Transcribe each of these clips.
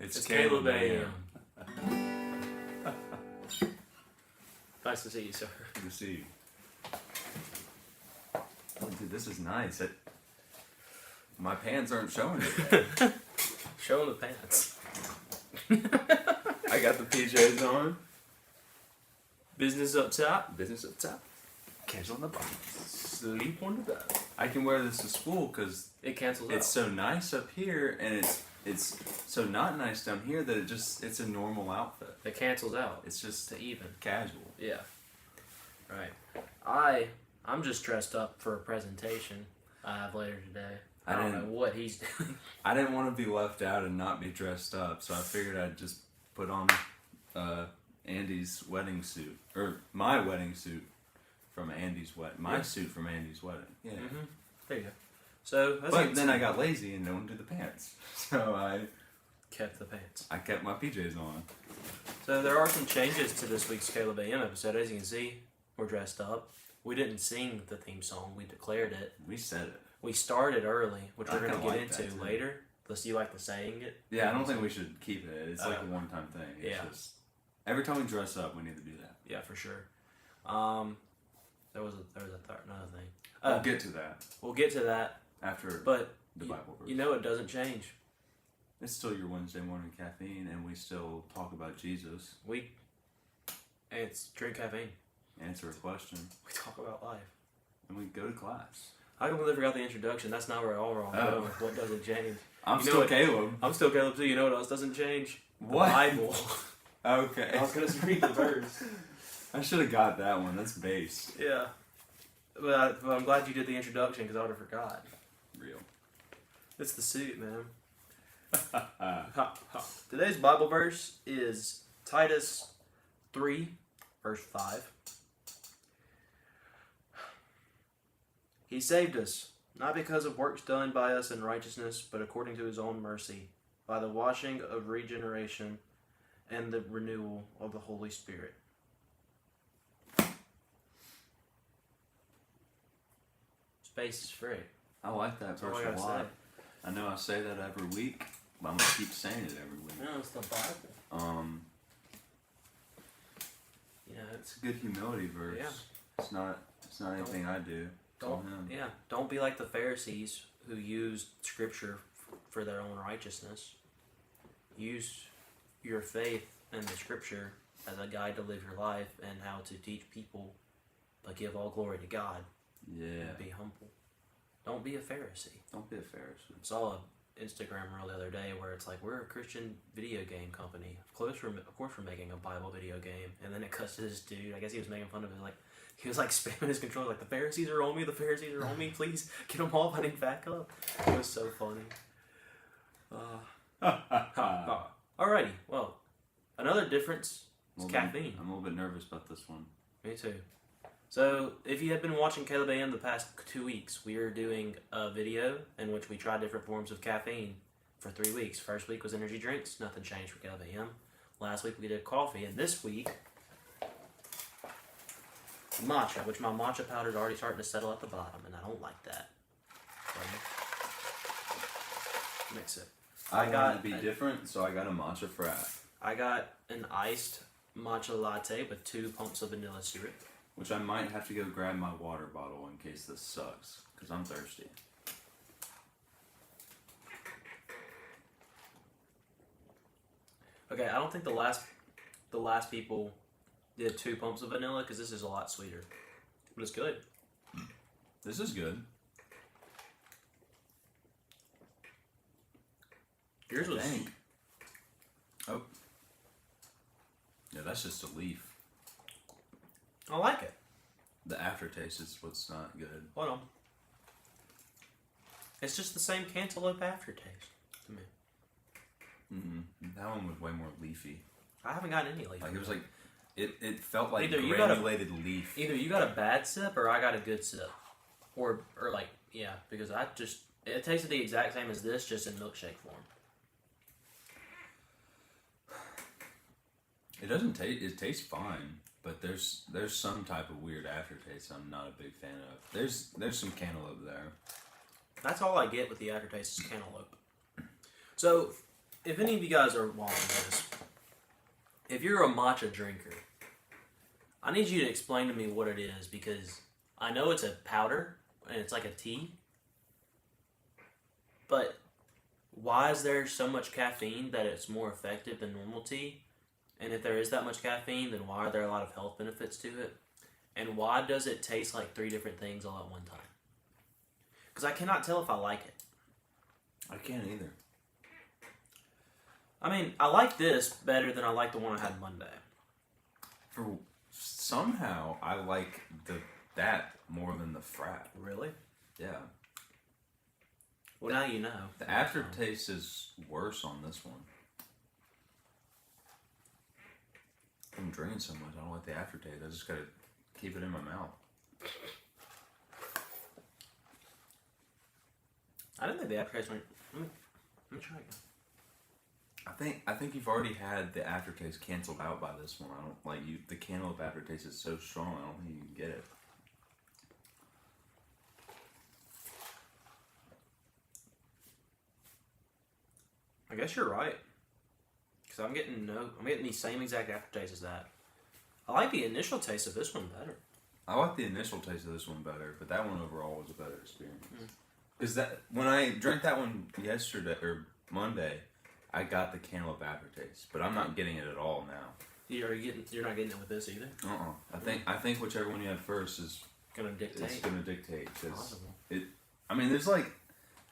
It's Caleb AM. Nice to see you, sir. Good to see you. Oh, dude, this is nice. My pants aren't showing it yet. Show them the pants. I got the PJs on. Business up top. Business up top. Casual on the bottom. Sleep on the bed. I can wear this to school because It cancels it's so nice up here, and it's so not nice down here that it's a normal outfit. It cancels out. It's just To even. casual. Yeah. Right. I'm just dressed up for a presentation I have later today. I don't know what he's doing. I didn't want to be left out and not be dressed up, so I figured I'd just put on Andy's wedding suit, or my wedding suit from Andy's wedding. My suit from Andy's wedding. Yeah. Mm-hmm. There you go. So, But then I got lazy and don't do the pants, so I kept the pants. I kept my PJs on. So there are some changes to this week's Caleb AM episode. As you can see, we're dressed up. We didn't sing the theme song. We declared it. We said it. We started early, which we're going to get into that, later. Does you like the saying it? Yeah, I don't think we should keep it. It's like a one-time thing. It's just every time we dress up, we need to do that. Yeah, for sure. There was another thing. We'll get to that. We'll get to that After but the Bible verse. You know it doesn't change. It's still your Wednesday morning caffeine, and we still talk about Jesus. It's drink caffeine. Answer a question. We talk about life. And we go to class. I completely forgot the introduction. That's not where all wrong. Oh. What doesn't change? I'm still Caleb. I'm still Caleb too. You know what else doesn't change? What? The Bible. Okay. I was going to read the verse. I should have got that one. That's base. Yeah. But I'm glad you did the introduction because I would have forgot. Real. It's the suit, man. Today's Bible verse is Titus 3, verse 5. He saved us, not because of works done by us in righteousness, but according to his own mercy, by the washing of regeneration and the renewal of the Holy Spirit. Space is free. I like that verse a lot. I know I say that every week, but I'm going to keep saying it every week. No, it's the Bible. It's a good humility verse. Yeah. It's not anything I do. Don't be like the Pharisees who used Scripture for their own righteousness. Use your faith in the Scripture as a guide to live your life and how to teach people, but give all glory to God. Yeah. And be humble. Don't be a Pharisee. Don't be a Pharisee. I saw an Instagram reel the other day where it's like, we're a Christian video game company. Of course we're making a Bible video game. And then it cuts to this dude. I guess he was making fun of it. Like, he was like spamming his controller, like, the Pharisees are on me, the Pharisees are on me, please get them all, I need back up. It was so funny. Alrighty, well, another difference is caffeine. I'm a little bit nervous about this one. Me too. So, if you have been watching Caleb AM the past 2 weeks, we are doing a video in which we try different forms of caffeine for 3 weeks. First week was energy drinks, nothing changed for Caleb AM. Last week we did coffee, and this week, matcha, which my matcha powder is already starting to settle at the bottom, and I don't like that. So, mix it. I got to be different, so I got a matcha frat. I got an iced matcha latte with 2 pumps of vanilla syrup. Which I might have to go grab my water bottle in case this sucks, because I'm thirsty. Okay, I don't think the last people did 2 pumps of vanilla because this is a lot sweeter, but it's good. This is good. Yours was. Oh. Yeah, that's just a leaf. I like it. The aftertaste is what's not good. Hold on. It's just the same cantaloupe aftertaste to me. Mm-hmm. That one was way more leafy. I haven't gotten any leaf. Like it was like, it felt like Either granulated leaf. Either you got a bad sip or I got a good sip, or like because it tasted the exact same as this, just in milkshake form. It doesn't taste. It tastes fine. But there's some type of weird aftertaste I'm not a big fan of. There's some cantaloupe there. That's all I get with the aftertaste is cantaloupe. So, if any of you guys are watching this, if you're a matcha drinker, I need you to explain to me what it is, because I know it's a powder and it's like a tea, but why is there so much caffeine that it's more effective than normal tea? And if there is that much caffeine, then why are there a lot of health benefits to it? And why does it taste like 3 different things all at one time? Because I cannot tell if I like it. I can't either. I mean, I like this better than I like the one I had Monday. Somehow, I like that more than the frat. Really? Yeah. Well, now you know. The aftertaste is worse on this one. I'm drinking so much, I don't like the aftertaste. I just gotta keep it in my mouth. I didn't think the aftertaste went. Let me try again. I think you've already had the aftertaste canceled out by this one. I don't like you. The cantaloupe aftertaste is so strong. I don't think you can get it. I guess you're right. Because I'm getting the same exact aftertaste as that. I like the initial taste of this one better. I like the initial taste of this one better, but that one overall was a better experience. Because that when I drank that one yesterday or Monday, I got the cantaloupe aftertaste, but I'm not getting it at all now. You're not getting it with this either. I think whichever one you had first is gonna dictate. It's gonna dictate because it. I mean, it's like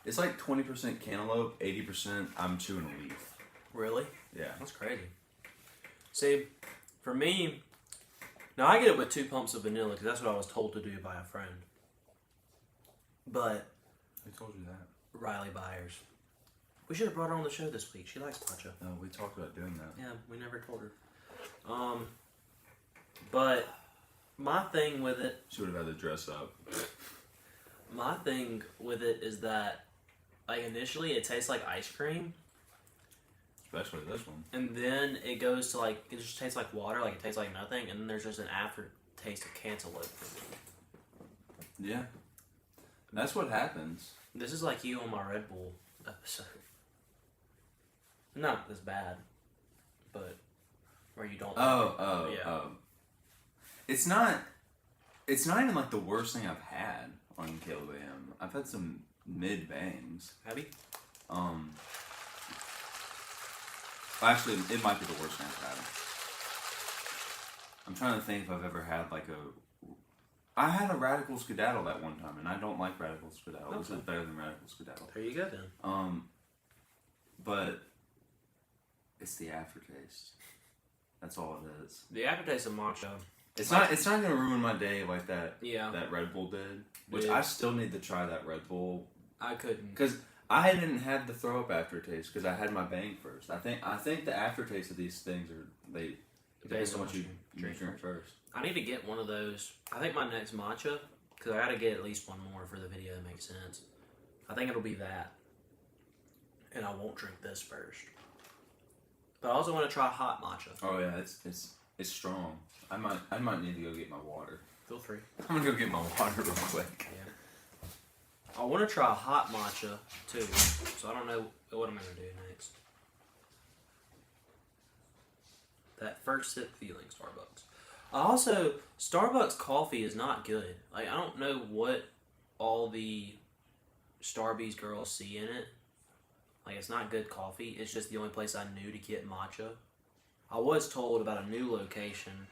20% cantaloupe, 80% I'm chewing a leaf. Really? Yeah. That's crazy. See, for me, now I get it with 2 pumps of vanilla because that's what I was told to do by a friend. But who told you that? Riley Byers. We should have brought her on the show this week. She likes matcha. No, we talked about doing that. Yeah, we never told her. But my thing with it... She would have had to dress up. My thing with it is that, like, initially it tastes like ice cream. Especially this one. And then it goes to, like, it just tastes like water, like it tastes like nothing, and then there's just an aftertaste of cantaloupe for me. Yeah. That's what happens. This is like you on my Red Bull episode. Not as bad, but where you don't. It's not even like the worst thing I've had on Caleb AM. I've had some mid bangs. Have you? Actually, it might be the worst thing I've had. I'm trying to think if I've ever had like I had a Radical Skedaddle that one time, and I don't like Radical Skedaddle. Okay. This is better than Radical Skedaddle. There you go then. But it's the aftertaste. That's all it is. The aftertaste of matcha. It's not gonna ruin my day like that. Yeah. That Red Bull did. Which I still need to try that Red Bull. I couldn't. Because I didn't have the throw up aftertaste because I had my bang first. I think the aftertaste of these things depends on what you drink first. I need to get one of those. I think my next matcha, because I got to get at least one more for the video to make sense. I think it'll be that. And I won't drink this first. But I also want to try hot matcha. Oh yeah, it's strong. I might need to go get my water. Feel free. I'm gonna go get my water real quick. Yeah. I want to try hot matcha too. So I don't know what I'm gonna do next. That first sip feeling, Starbucks. Also, Starbucks coffee is not good. Like, I don't know what all the Starbucks girls see in it. Like, it's not good coffee. It's just the only place I knew to get matcha. I was told about a new location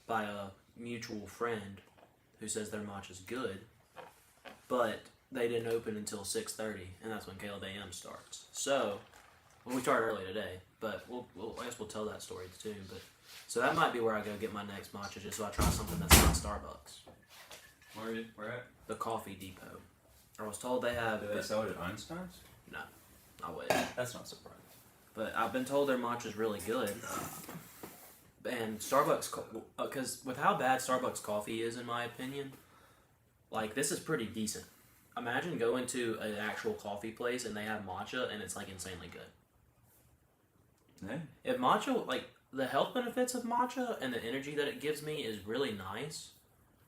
by a mutual friend who says their matcha's good, but they didn't open until 6:30, and that's when Caleb AM starts. So, well, we started early today, but I guess we'll tell that story soon. But so that might be where I go get my next matcha, just so I try something that's not Starbucks. Where at? The Coffee Depot. I was told they have. Do they sell it at Einstein's? No, I wish. That's not surprising. But I've been told their matcha's really good. And Starbucks, because with how bad Starbucks coffee is, in my opinion, like, this is pretty decent. Imagine going to an actual coffee place and they have matcha and it's like insanely good. Yeah. If matcha, like, the health benefits of matcha and the energy that it gives me is really nice.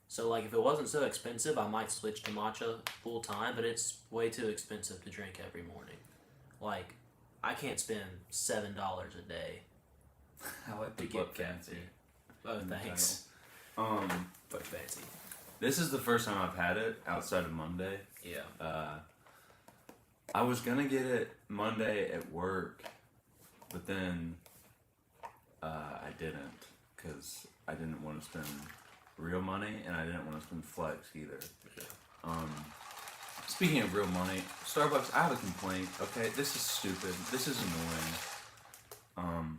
So, like, if it wasn't so expensive, I might switch to matcha full time, but it's way too expensive to drink every morning. Like, I can't spend $7 a day I like to to get get fancy. Oh, thanks. But fancy. This is the first time I've had it outside of Monday. Yeah. I was gonna get it Monday at work, but then I didn't because I didn't want to spend real money and I didn't want to spend flex either. Speaking of real money, Starbucks, I have a complaint. Okay, this is stupid. This is annoying.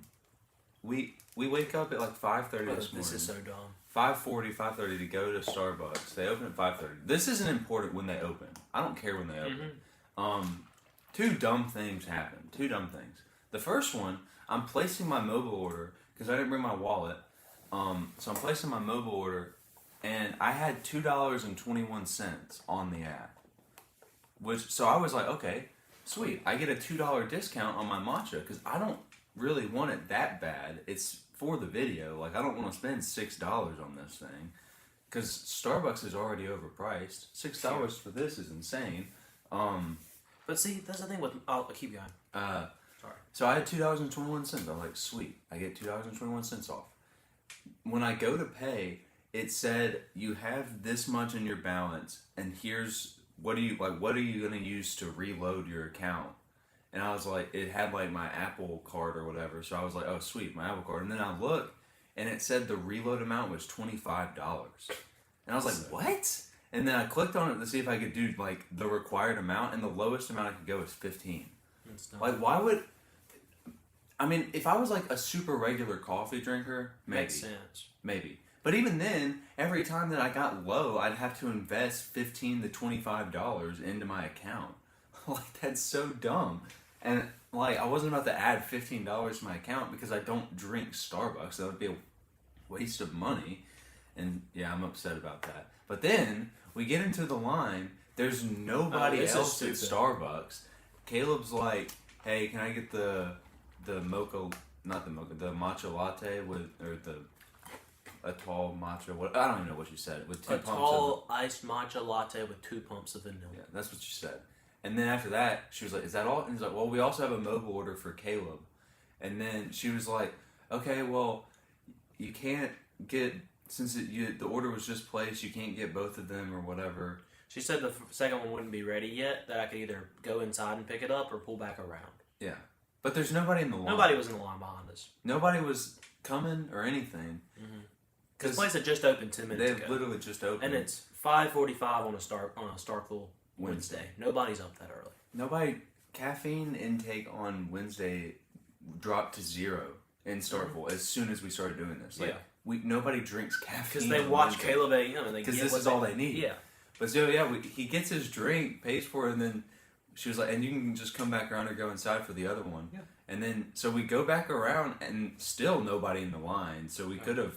We wake up at like 5:30 this morning. This is so dumb. 5:40, 5:30 to go to Starbucks. They open at 5:30. This isn't important when they open. I don't care when they open. Two dumb things happen. Two dumb things. The first one, I'm placing my mobile order because I didn't bring my wallet. So I'm placing my mobile order, and I had $2.21 on the app. So I was like, okay, sweet. I get a $2 discount on my matcha because I don't really want it that bad. It's for the video. Like, I don't want to spend $6 on this thing because Starbucks is already overpriced. $6 for this is insane. But see, that's the thing with... I'll keep going. Sorry. So I had $2.21. I'm like, sweet. I get $2.21 off. When I go to pay, it said you have this much in your balance, and here's what are you gonna use to reload your account? And I was like, it had like my Apple card or whatever. So I was like, oh sweet, my Apple card. And then I looked, and it said the reload amount was $25. And I was like, what? And then I clicked on it to see if I could do like the required amount, and the lowest amount I could go is 15. Like, why would? I mean, if I was like a super regular coffee drinker, maybe. Makes sense. Maybe. But even then, every time that I got low, I'd have to invest $15 to $25 into my account. Like, that's so dumb. And like, I wasn't about to add $15 to my account because I don't drink Starbucks. That would be a waste of money. And yeah, I'm upset about that. But then we get into the line. There's nobody else at Starbucks. Caleb's like, "Hey, can I get the mocha? Not the mocha. The matcha latte a tall matcha. What I don't even know what you said. With a tall iced matcha latte with 2 pumps of vanilla." Yeah, that's what you said. And then after that, she was like, "Is that all?" And he's like, "Well, we also have a mobile order for Caleb." And then she was like, "Okay, well, you can't get." Since the order was just placed, you can't get both of them or whatever. She said the second one wouldn't be ready yet, that I could either go inside and pick it up or pull back around. Yeah. But there's nobody in the line. Nobody was in the line behind us. Nobody was coming or anything. This place had just opened 10 minutes ago. They literally just opened. And it's 5:45 on a Starkville Wednesday. Nobody's up that early. Caffeine intake on Wednesday dropped to 0 in Starkville as soon as we started doing this. Like, nobody drinks caffeine. Because they watch Caleb A.M. and they get this is all they need. Yeah. But so, yeah, he gets his drink, pays for it, and then she was like, and you can just come back around or go inside for the other one. Yeah. And then, so we go back around, and still nobody in the line. So we could have,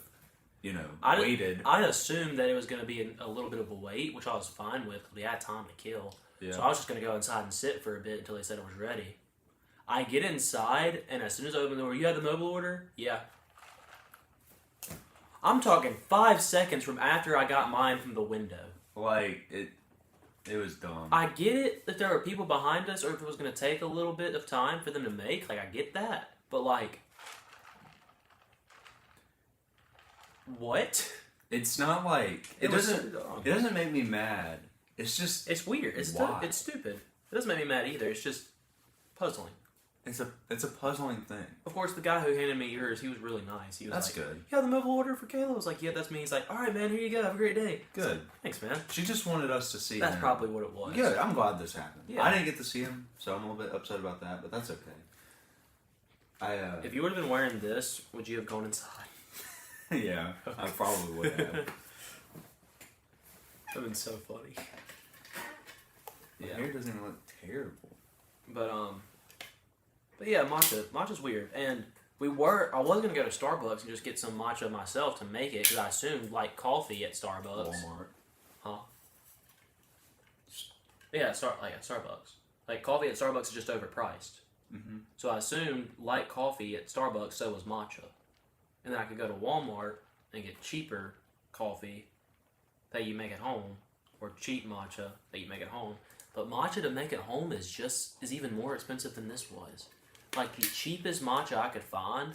waited. I assumed that it was going to be a little bit of a wait, which I was fine with because we had time to kill. Yeah. So I was just going to go inside and sit for a bit until they said it was ready. I get inside, and as soon as I open the door, "You had the mobile order?" "Yeah." I'm talking 5 seconds from after I got mine from the window. Like, it was dumb. I get it that there were people behind us, or if it was going to take a little bit of time for them to make. Like, I get that. But, like, what? It's not like... It doesn't make me mad. It's just... It's weird. It's stupid. It doesn't make me mad either. It's just puzzling. It's a puzzling thing. Of course, the guy who handed me yours, he was really nice. He was That's like, good. "You have the mobile order for Caleb?" I was like, "Yeah, that's me." He's like, "All right, man, here you go. Have a great day." Good. Thanks, man. She just wanted us to see That's him. probably what it was. Good. I'm glad this happened. Yeah. I didn't get to see him, so I'm a little bit upset about that, but that's okay. If you would have been wearing this, would you have gone inside? Yeah, I probably would have. That would have been so funny. My hair doesn't even look terrible. But yeah, matcha's weird, and I was gonna go to Starbucks and just get some matcha myself to make it because I assumed like coffee at Starbucks. Walmart. Huh? Yeah, Starbucks. Like coffee at Starbucks is just overpriced. Mm-hmm. So I assumed like coffee at Starbucks, so was matcha, and then I could go to Walmart and get cheaper coffee that you make at home, or cheap matcha that you make at home. But matcha to make at home is even more expensive than this was. like the cheapest matcha I could find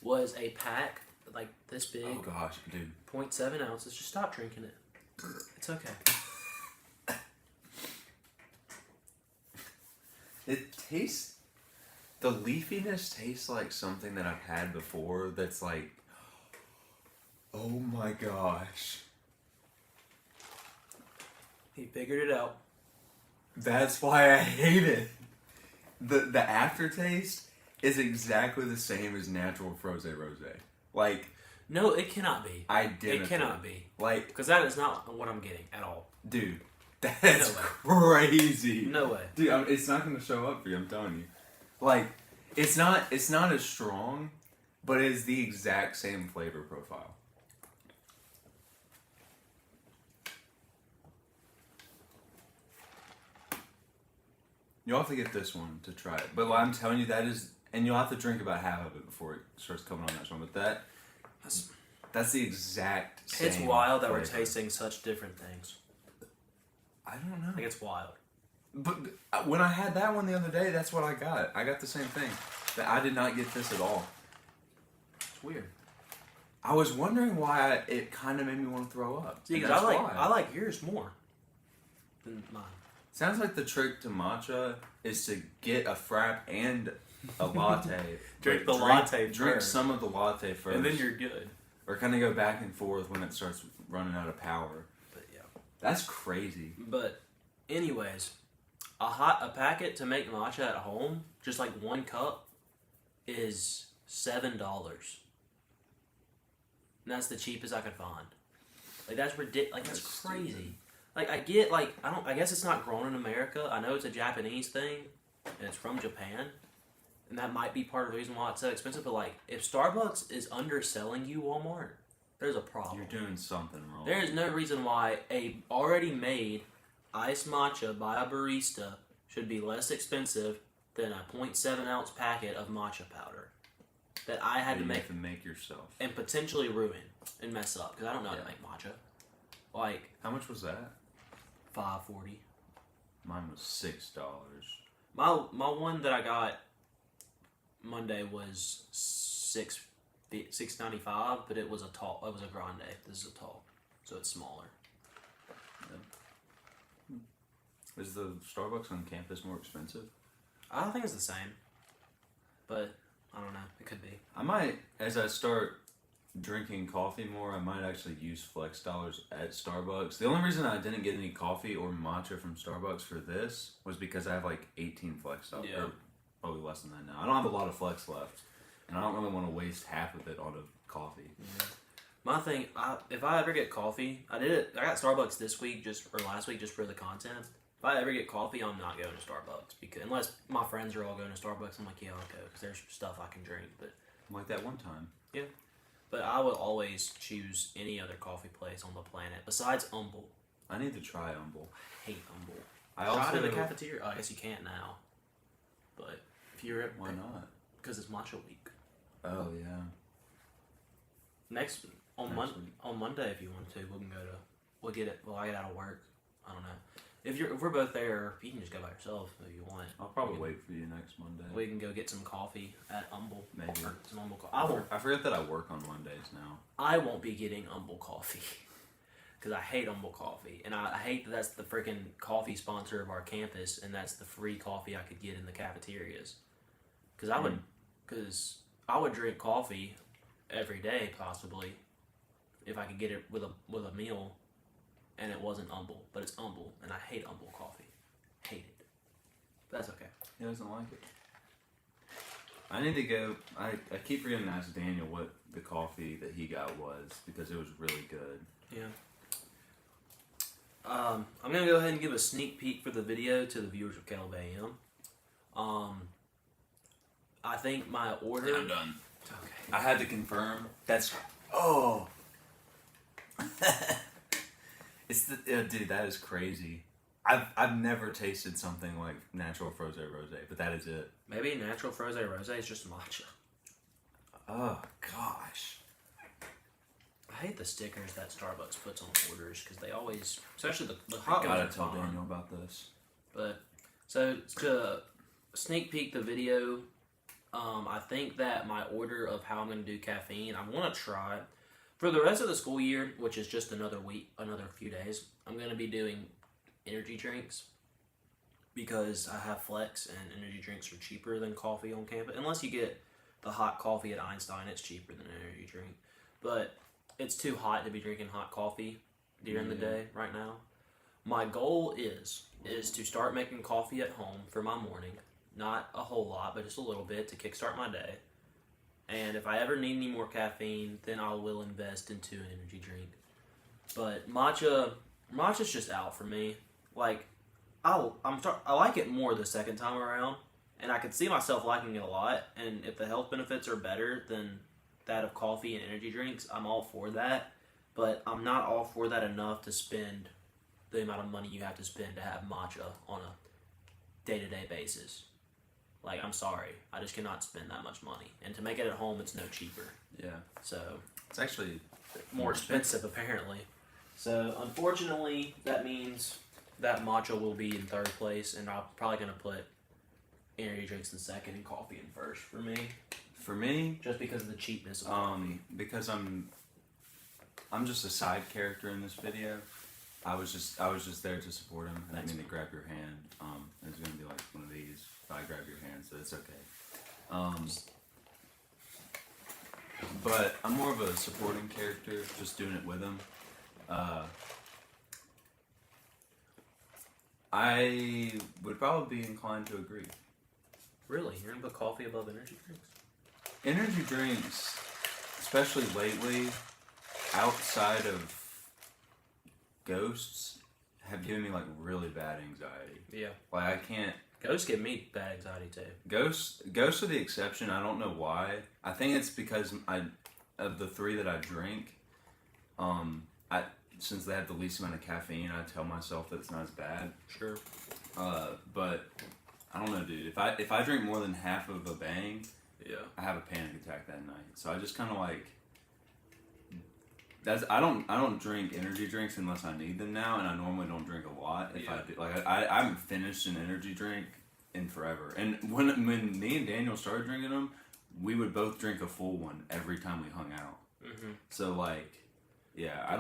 was a pack like this big. Oh gosh, dude. 0.7 ounces. Just stop drinking it. It's okay. It tastes. The leafiness tastes like something that I've had before. That's like. Oh my gosh. He figured it out. That's why I hate it. The aftertaste is exactly the same as natural froze rosé. Like, No, it cannot be. identical. It cannot be. Like, Because that is not what I'm getting at all. dude, that's No way. crazy. No way. Dude, it's not gonna show up for you. I'm telling you. Like, it's not as strong, but it's the exact same flavor profile. You'll have to get this one to try it. But I'm telling you, that is, and you'll have to drink about half of it before it starts coming on that strong. But that's the exact same. It's wild that we're flavor. tasting such different things. I don't know. Like, it's wild. But when I had that one the other day, that's what I got. I got the same thing. That I did not get this at all. It's weird. I was wondering why it kind of made me want to throw up. See, And because that's I like yours more than mine. Sounds like the trick to matcha is to get a frap and a latte. Drink But the latte Drink first. some of the latte first. And then you're good. Or kind of go back and forth when it starts running out of power. But yeah. That's crazy. But anyways, a packet to make matcha at home, just like 1 cup, is $7. And that's the cheapest I could find. Like, that's ridiculous. Like, that's crazy. Stupid. Like, I get, like, I guess it's not grown in America. I know it's a Japanese thing, and it's from Japan. And that might be part of the reason why it's so expensive. But, like, if Starbucks is underselling you Walmart, there's a problem. You're doing something wrong. There is no reason why a already made iced matcha by a barista should be less expensive than a 0.7 ounce packet of matcha powder that I had That to you make have to make yourself. and potentially ruin and mess up because I don't know how to make matcha. Like, How much was that? $5.40. Mine was $6. My one that I got Monday was $6.95, but it was a tall. It was a grande. This is a tall, so it's smaller. Is the Starbucks on campus more expensive? I don't think it's the same, but I don't know. It could be. I might, as I start drinking coffee more, I might actually use flex dollars at Starbucks. The only reason I didn't get any coffee or matcha from Starbucks for this was because I have like 18 flex dollars. Yeah. Or probably less than that now. I don't have a lot of flex left, and I don't really want to waste half of it on a coffee. Yeah. My thing, if I ever get coffee, I got Starbucks this week or last week just for the content. If I ever get coffee, I'm not going to Starbucks because unless my friends are all going to Starbucks, I'm like, yeah, I'll go because there's stuff I can drink. But Like that one time. yeah, but I would always choose any other coffee place on the planet besides Humble. I need to try Humble. I hate Humble. I Try also it in the cafeteria. Oh, I guess you can't now. But if you're at Why not? because it's matcha week. Oh yeah. Next week. on Monday, if you want to, we can go to. We'll get it. Well, I get out of work. I don't know. If we're both there, you can just go by yourself if you want. I'll probably wait for you next Monday. We can go get some coffee at Humble. Maybe. Or some Humble coffee. I forget that I work on Mondays now. I won't be getting Humble coffee because I hate Humble coffee, and I hate that that's the freaking coffee sponsor of our campus, and that's the free coffee I could get in the cafeterias. Because I would drink coffee every day possibly if I could get it with a meal. And it wasn't Humble, but it's Humble, and I hate Humble coffee. Hate it. But that's okay. He doesn't like it. I need to go. I keep forgetting to ask Daniel what the coffee that he got was because it was really good. Yeah. I'm gonna go ahead and give a sneak peek for the video to the viewers of Caleb AM. I think my order. Yeah, I'm done. Okay. I had to confirm. Oh. It's dude, that is crazy. I've never tasted something like natural froze rosé, but that is it. Maybe natural froze rosé is just matcha. Oh gosh. I hate the stickers that Starbucks puts on orders because they always, especially the hot I ones. gotta are tell fine. Daniel about this. But so to sneak peek the video, I think that my order of how I'm going to do caffeine, I want to try for the rest of the school year, which is just another week, another few days. I'm going to be doing energy drinks because I have Flex and energy drinks are cheaper than coffee on campus. Unless you get the hot coffee at Einstein, it's cheaper than an energy drink. But it's too hot to be drinking hot coffee during the day right now. My goal is to start making coffee at home for my morning. Not a whole lot, but just a little bit to kickstart my day. And if I ever need any more caffeine, then I will invest into an energy drink. But matcha's just out for me. Like, I like it more the second time around, and I could see myself liking it a lot. And if the health benefits are better than that of coffee and energy drinks, I'm all for that. But I'm not all for that enough to spend the amount of money you have to spend to have matcha on a day-to-day basis. Like, I'm sorry, I just cannot spend that much money. And to make it at home, it's no cheaper. Yeah. So It's actually more expensive, apparently. So, unfortunately, that means that matcha will be in third place, and I'm probably going to put energy drinks in second and coffee in first for me. For me, Just because of the cheapness of coffee. because I'm just a side character in this video. I was just there to support him. I didn't mean to grab your hand. It's gonna be like one of these if I grab your hand, so it's okay. But I'm more of a supporting character, just doing it with him. I would probably be inclined to agree. Really? You're going to put coffee above energy drinks? Energy drinks, especially lately, outside of ghosts, have given me like really bad anxiety. Yeah. Like I can't. Ghosts give me bad anxiety too. Ghosts are the exception. I don't know why. I think it's because of the three that I drink, since they have the least amount of caffeine, I tell myself that it's not as bad. Sure. But I don't know, dude. If I drink more than half of a bang, yeah, I have a panic attack that night. So I just kind of like. I don't drink energy drinks unless I need them now, and I normally don't drink a lot. If I do, like I haven't finished an energy drink in forever. And when me and Daniel started drinking them, we would both drink a full one every time we hung out. Mm-hmm. So like, yeah, I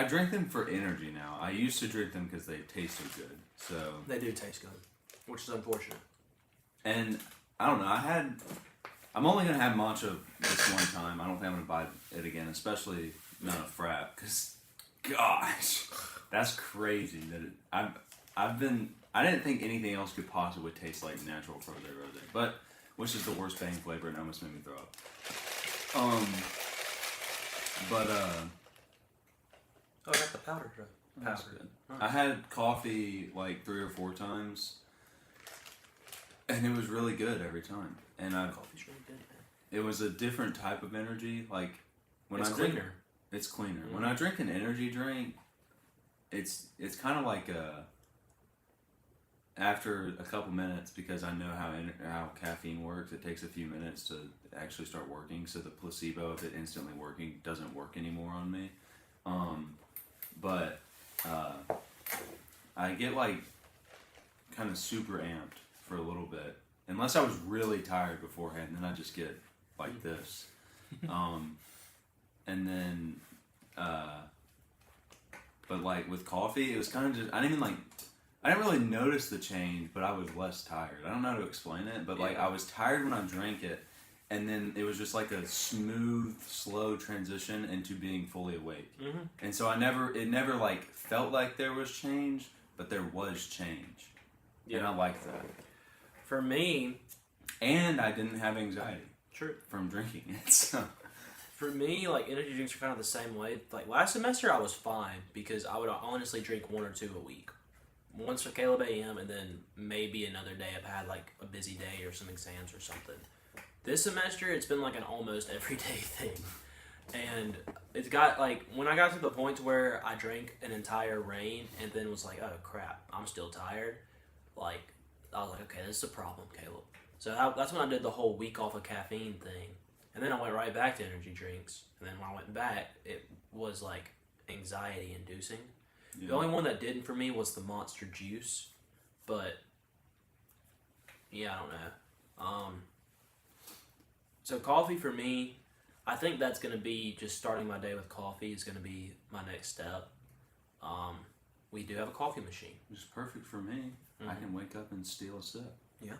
drink them for energy now. I used to drink them because they tasted good. So they do taste good, which is unfortunate. And I don't know. I'm only gonna have matcha this one time. I don't think I'm gonna buy it again, especially not a frap, because gosh, that's crazy. That I didn't think anything else could possibly taste like natural frozen rosé, but which is the worst bang flavor and almost made me throw up. Oh, I got the powder. That's good. I had coffee like 3 or 4 times, and it was really good every time. And Coffee's really good, man. It was a different type of energy. Like when It's I drink, cleaner. it's cleaner. Mm-hmm. When I drink an energy drink, it's kind of like after a couple minutes, because I know how caffeine works. It takes a few minutes to actually start working. So the placebo of it instantly working doesn't work anymore on me. But I get like kind of super amped for a little bit. Unless I was really tired beforehand, then I just get like this. And then, but like with coffee, it was kind of just, I didn't really notice the change, but I was less tired. I don't know how to explain it, but like I was tired when I drank it, and then it was just like a smooth, slow transition into being fully awake. Mm-hmm. And so it never like felt like there was change, but there was change. Yeah. And I liked that. For me, and I didn't have anxiety. True. From drinking it. So. For me, like energy drinks are kind of the same way. Like last semester, I was fine because I would honestly drink 1 or 2 a week. Once for Caleb AM, and then maybe another day if I had like a busy day or some exams or something. This semester, it's been like an almost everyday thing. And it's got like, when I got to the point where I drank an entire rain and then was like, oh crap, I'm still tired. Like, I was like, okay, this is a problem, Caleb. So that's when I did the whole week off of caffeine thing. And then I went right back to energy drinks. And then when I went back, it was like anxiety inducing. Yeah. The only one that didn't for me was the Monster Juice. But Yeah, I don't know. So coffee for me, I think that's going to be just starting my day with coffee is going to be my next step. We do have a coffee machine. Which is perfect for me. I can wake up and steal a sip. Yeah.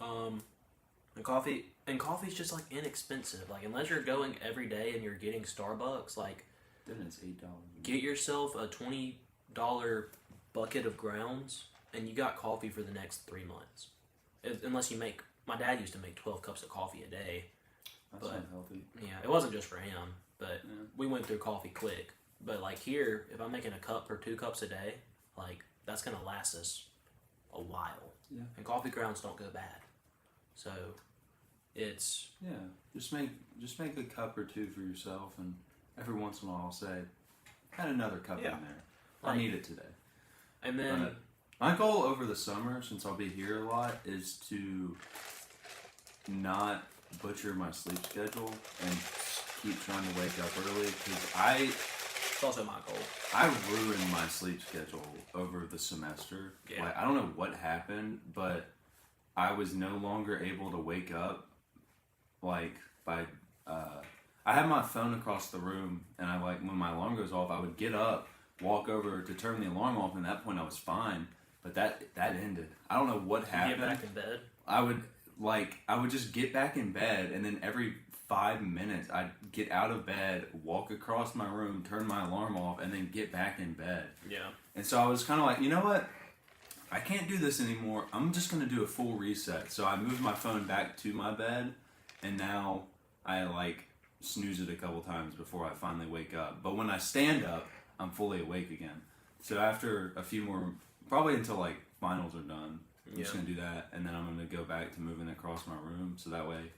And coffee's just like inexpensive. Like unless you're going every day and you're getting Starbucks, like Then it's $8. get yourself a $20 bucket of grounds and you got coffee for the next 3 months. Unless you make, my dad used to make 12 cups of coffee a day. That's But- unhealthy. Yeah, it wasn't just for him, but Yeah. we went through coffee quick. But like here, if I'm making a cup or 2 cups a day, like that's gonna last us a while. Yeah. And coffee grounds don't go bad. So it's Yeah. Just make a cup or two for yourself, and every once in a while I'll say, add another cup Yeah. in there. I Like- need it today. and then But my goal over the summer, since I'll be here a lot, is to not butcher my sleep schedule and keep trying to wake up early, because it's also my goal. I ruined my sleep schedule over the semester. Yeah. Like, I don't know what happened, but I was no longer able to wake up. Like I had my phone across the room, and I when my alarm goes off, I would get up, walk over to turn the alarm off, and at that point I was fine. But that ended. I don't know what Get happened. back in bed. I would just get back in bed, and then every 5 minutes I'd get out of bed, walk across my room, turn my alarm off, and then get back in bed. Yeah. And so I was kind of like, you know what? I can't do this anymore. I'm just going to do a full reset. So I moved my phone back to my bed, and now I snooze it a couple times before I finally wake up. But when I stand up, I'm fully awake again. So after a few more, probably until finals are done, I'm just going to do that. And then I'm going to go back to moving across my room. So that way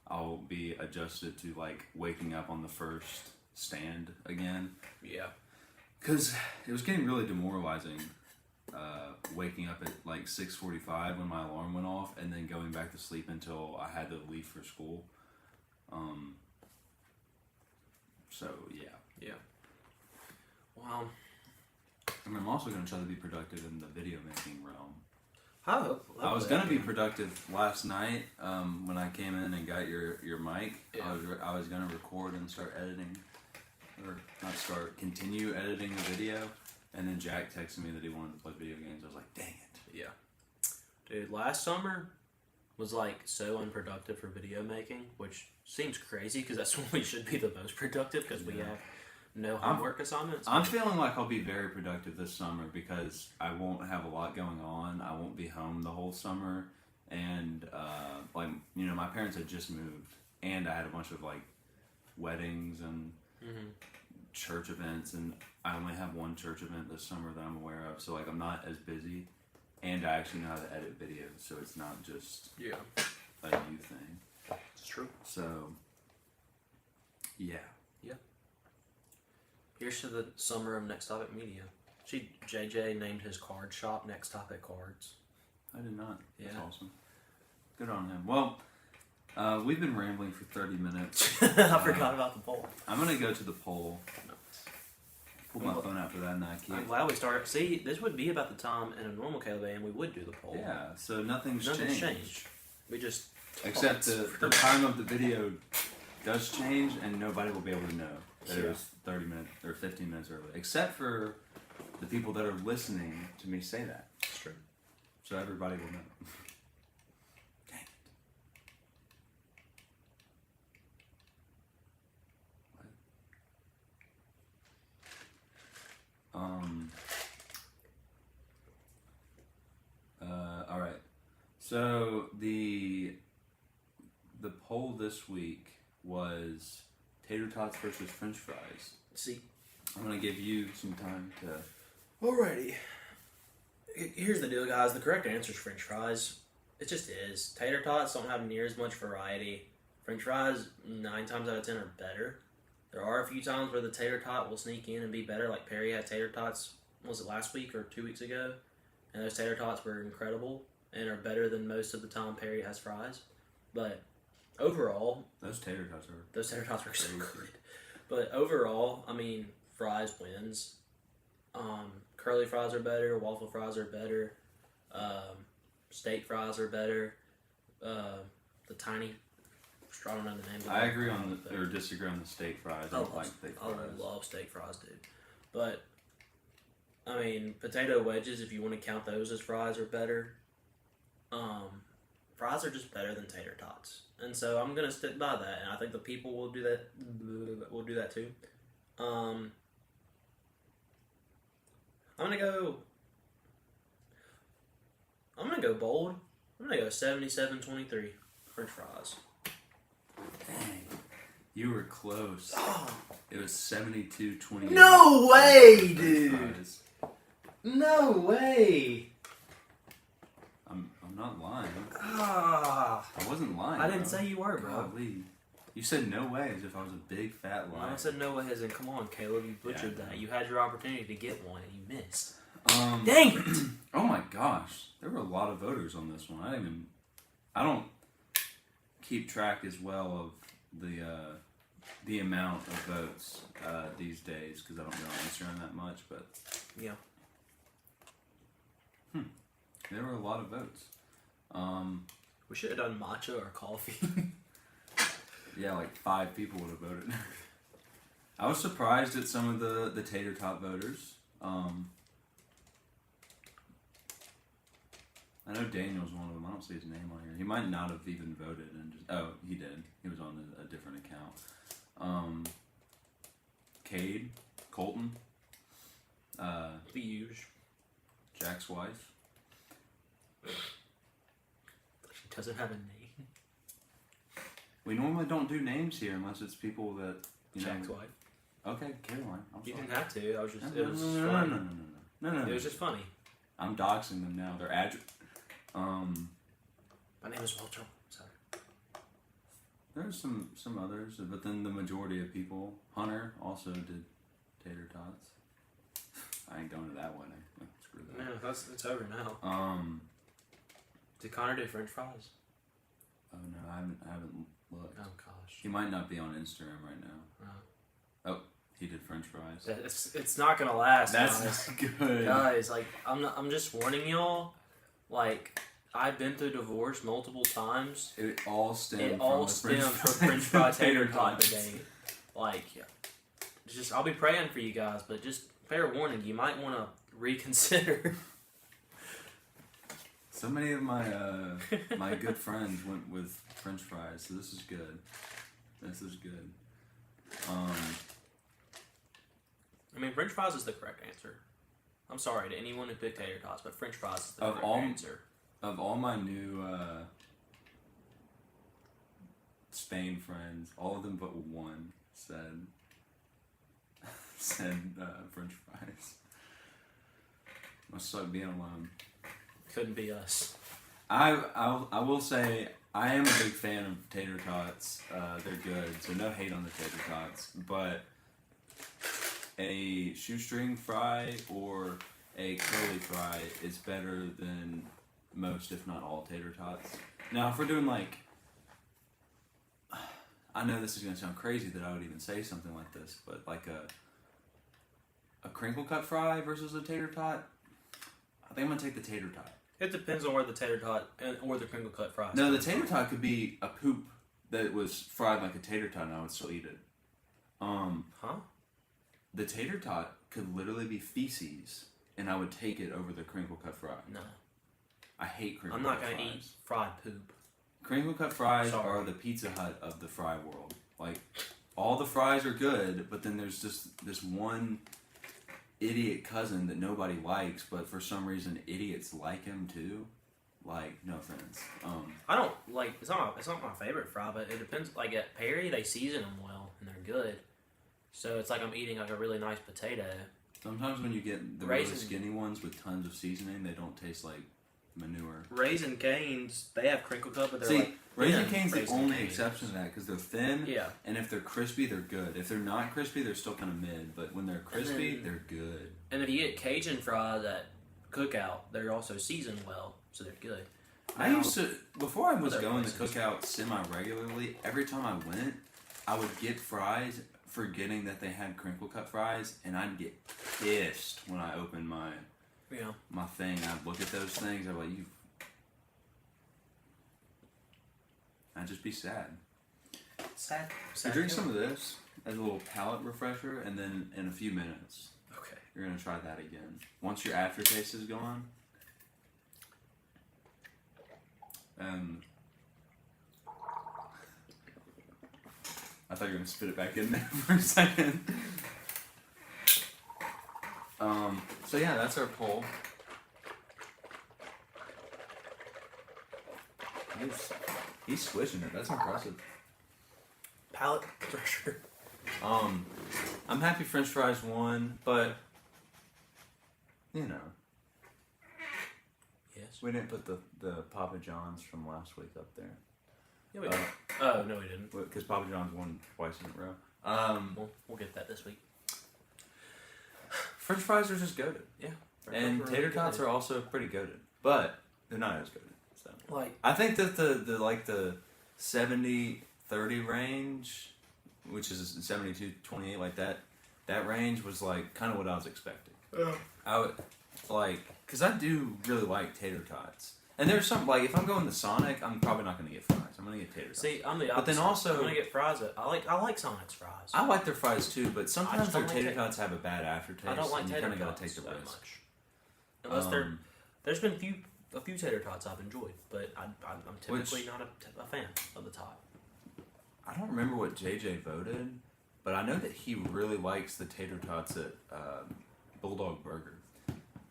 I'll be adjusted to waking up on the first stand again. Yeah. Because it was getting really demoralizing waking up at 6:45 when my alarm went off, and then going back to sleep until I had to leave for school. So yeah. Yeah. Well, And I'm also going to try to be productive in the video making realm. I hope. I was going to be productive last night when I came in and got your mic. Yeah. I was going to record and start editing, or not start, continue editing the video. And then Jack texted me that he wanted to play video games. I was like, dang it. Yeah. Dude, last summer was so unproductive for video making, which seems crazy because that's when we should be the most productive because we Yeah. have no homework assignments. I'm feeling like I'll be very productive this summer because I won't have a lot going on. I won't be home the whole summer. And, my parents had just moved. And I had a bunch of, weddings and church events. And I only have one church event this summer that I'm aware of. So, I'm not as busy. And I actually know how to edit videos. So it's not just Yeah. a you thing. It's true. So, yeah. Here's to the summer of Next Topic Media. JJ named his card shop Next Topic Cards. I did not. That's Yeah. awesome. Good on him. Well, we've been rambling for 30 minutes. I forgot about the poll. I'm going to go to the poll. Pull my phone out for that, and I I'm keep. glad we started. See, this would be about the time in a normal KLB and we would do the poll. Yeah, so nothing's Nothing's changed. changed. We just Except the time of the video does change, and nobody will be able to know that it Yeah. was 30 minutes or 15 minutes early. Except for the people that are listening to me say that. It's true. So everybody will know. Dang it. All right. So the poll this week was Tater Tots versus French fries. See, I'm gonna give you some time to. alrighty. Here's the deal, guys. The correct answer is French fries. It just is. Tater Tots don't have near as much variety. French fries, 9 times out of 10, are better. There are a few times where the Tater Tot will sneak in and be better, like Perry had Tater Tots, was it last week or 2 weeks ago? And those Tater Tots were incredible and are better than most of the time Perry has fries. But overall, Those Tater Tots were so Crazy. good. But overall, I mean, fries wins. Curly fries are better. Waffle fries are better. steak fries are better. The tiny, I don't know the name of I agree on the, or disagree on the steak fries. I don't like steak fries. I love steak fries, dude. But, I mean, potato wedges, if you want to count those as fries, are better. Fries are just better than tater tots. And so I'm going to stick by that. And I think the people will do that, too. I'm going to go bold. I'm going to go 77-23 French fries. Dang. You were close. It was 72-28. No way, dude! No way! I'm not lying. Ah! I wasn't lying. I didn't say you were, bro. Golly. You said no way as if I was a big fat liar. I said no way as in, come on, Caleb, you butchered that. You had your opportunity to get one and you missed. Dang it! Oh my gosh. There were a lot of voters on this one. I don't keep track as well of the amount of votes these days because I don't go on Instagram that much, but yeah. There were a lot of votes. We should have done matcha or coffee. Yeah, like 5 people would have voted. I was surprised at some of the Tater Tot voters. I know Daniel's one of them. I don't see his name on here. He might not have even voted and just. Oh, he did. He was on a different account. Cade, Colton, The huge. Jack's wife. She doesn't have a name. We normally don't do names here unless it's people that Jack's wife. Okay, Caroline. You didn't have to. I was just. No. It was just funny. I'm doxing them now. Their address. My name is Walter. Sorry. There's some others, but then the majority of people. Hunter also did Tater Tots. I ain't going to that wedding. Screw that. No, it's over now. Did Connor do French fries? Oh no, I haven't looked. Oh gosh. He might not be on Instagram right now. Oh, he did French fries. It's not gonna last. That's guys. not good. Guys, like I'm just warning y'all. Like I've been through divorce multiple times. It all stemmed from French fry tater tot debate. Like, just I'll be praying for you guys, but just fair warning, you might want to reconsider. So many of my my good friends went with French fries, so this is good. This is good. I mean, French fries is the correct answer. I'm sorry to anyone who picked tater tots, but French fries is the correct answer. Of all my new Spain friends, all of them but one said French fries. Must suck being alone. Couldn't be us. I will say I am a big fan of tater tots. They're good, so no hate on the tater tots. But a shoestring fry or a curly fry is better than most, if not all, tater tots. Now, if we're doing like, I know this is going to sound crazy that I would even say something like this, but like a crinkle cut fry versus a tater tot, I think I'm going to take the tater tot. It depends on where the tater tot or the crinkle cut fries. No, the tater tot could be a poop that was fried like a tater tot, and I would still eat it. Huh? The tater tot could literally be feces, and I would take it over the crinkle cut fry. No. I hate crinkle I'm cut not fries. going to eat fried poop. Crinkle cut fries are the Pizza Hut of the fry world. Like, all the fries are good, but then there's just this one idiot cousin that nobody likes, but for some reason idiots like him too. Like, no offense. I don't like. It's not my favorite fry, but it depends. Like at Perry, they season them well and they're good. So it's like I'm eating like a really nice potato. Sometimes when you get the really skinny ones with tons of seasoning, they don't taste like manure. Raising Cane's, they have crinkle cut, but they're Raising Cane's the only exception to that because they're thin. Yeah. And if they're crispy, they're good. If they're not crispy, they're still kind of mid. But when they're crispy, they're good. And if you get Cajun fries at Cookout, they're also seasoned well, so they're good. I used to, before I was going to Cookout semi-regularly, every time I went, I would get fries forgetting that they had crinkle cut fries, and I'd get pissed when I opened my thing. I'd look at those things, I'd be like, I'd just be sad. Sad. So drink some of this as a little palate refresher, and then in a few minutes, Okay. you're gonna try that again. Once your aftertaste is gone, I thought you were gonna spit it back in there for a second. So yeah, that's our poll. He's switching it. That's impressive. Palate refresher. I'm happy French fries won, but you know, Yes. we didn't put the Papa John's from last week up there. Yeah, we did. Oh, no, we didn't. Because Papa John's won twice in a row. We'll get that this week. French fries are just goated. Yeah. And tater tots are also pretty goated, but they're not as goated. So like, I think that the 70-30 range, which is 72-28, like that range was like kind of what I was expecting. Yeah. I would like, because I do really like tater tots. And there's some, like, if I'm going to Sonic, I'm probably not going to get fries. I'm going to get tater tots. See, I'm the opposite. But then also, I'm gonna get fries. I like Sonic's fries. I like their fries too, but sometimes their don't like tater tater- tots have a bad aftertaste. I don't like and you tater kind of got tots to take the that risk. much. Unless there's been a few tater tots I've enjoyed, but I'm typically not a fan of the tot. I don't remember what JJ voted, but I know that he really likes the tater tots at Bulldog Burger.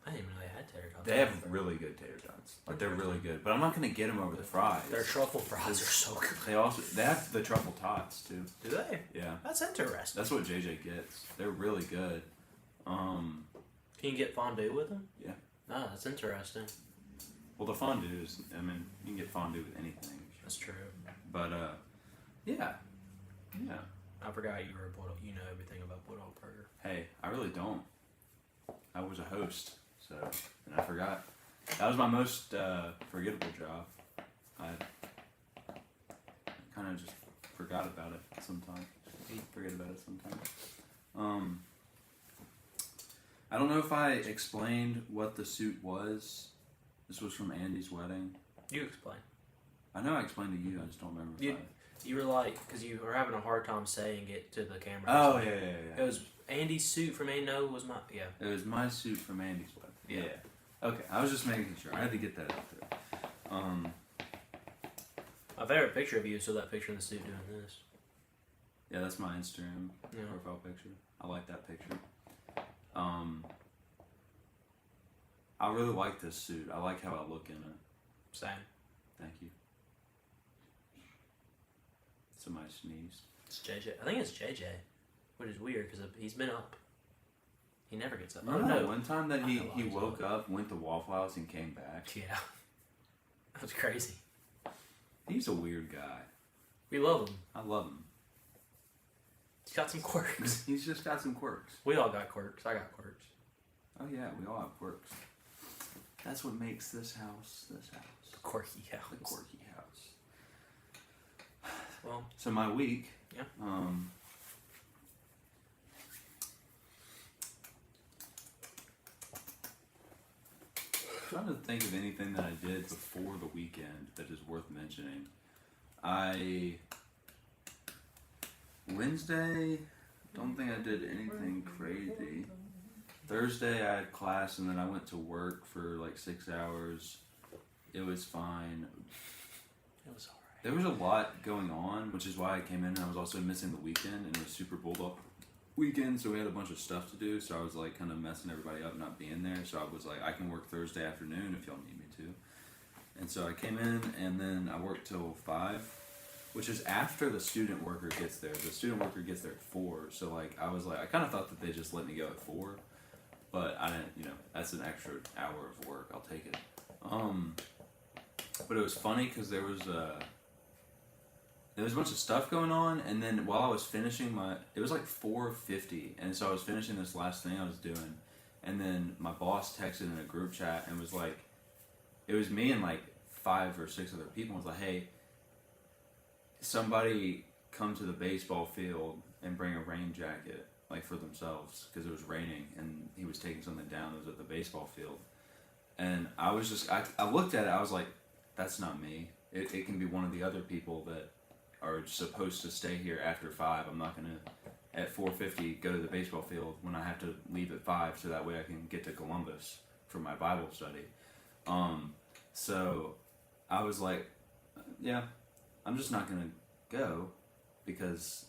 I didn't even know they had tater tots. They have really good tater tots. Like, they're really good. But I'm not going to get them over the fries. Their truffle fries are so good. They have the truffle tots too. Do they? Yeah. That's interesting. That's what JJ gets. They're really good. Can you get fondue with them? Yeah. Oh, that's interesting. Well, the fondue is, I mean, you can get fondue with anything. That's true. But, yeah. I forgot you were a Bulldog. You know everything about Bulldog Burger. Hey, I really don't. I was a host, so, and I forgot. That was my most forgettable job. I kind of just forgot about it sometimes. Forget about it sometimes. I don't know if I explained what the suit was. This was from Andy's wedding. You explain. I know I explained to you, I just don't remember if You were like, because you were having a hard time saying it to the camera. Oh, yeah. It was Andy's suit from Andy. No, it was my, yeah. It was my suit from Andy's wedding. Yeah. Okay, I was just making sure. I had to get that out there. My favorite picture of you is still that picture in the suit doing this. Yeah, that's my Instagram profile picture. I like that picture. I really like this suit. I like how I look in it. Same. Thank you. Somebody sneezed. It's JJ. I think it's JJ, which is weird because he's been up. He never gets up. Oh, no. One time that he woke up, went to Waffle House, and came back. Yeah. That's crazy. He's a weird guy. We love him. I love him. He's got some quirks. He's just got some quirks. We all got quirks. I got quirks. Oh yeah, we all have quirks. That's what makes this house. A quirky house. A quirky house. Well. So my week. Yeah. Trying to think of anything that I did before the weekend that is worth mentioning. Wednesday, don't think I did anything crazy. Thursday I had class and then I went to work for like 6 hours. It was fine. It was alright. There was a lot going on, which is why I came in, and I was also missing the weekend, and it was Super Bowl weekend, so we had a bunch of stuff to do, so I was like kind of messing everybody up not being there, so I was like, I can work Thursday afternoon if y'all need me to. And so I came in, and then I worked till 5, which is after the student worker gets there. The student worker gets there at 4, so like I was like, I kind of thought that they just let me go at 4, but I didn't, that's an extra hour of work, I'll take it. But it was funny because there was a bunch of stuff going on, and then while I was finishing it was like 4:50, and so I was finishing this last thing I was doing, and then my boss texted in a group chat and was like, it was me and like 5 or 6 other people, and was like, hey, somebody come to the baseball field and bring a rain jacket, like for themselves, because it was raining, and he was taking something down that was at the baseball field. And I was just, I looked at it, I was like, that's not me. it can be one of the other people that are supposed to stay here after 5. I'm not gonna at 4:50 go to the baseball field when I have to leave at 5, so that way I can get to Columbus for my Bible study. So I was like, yeah, I'm just not gonna go because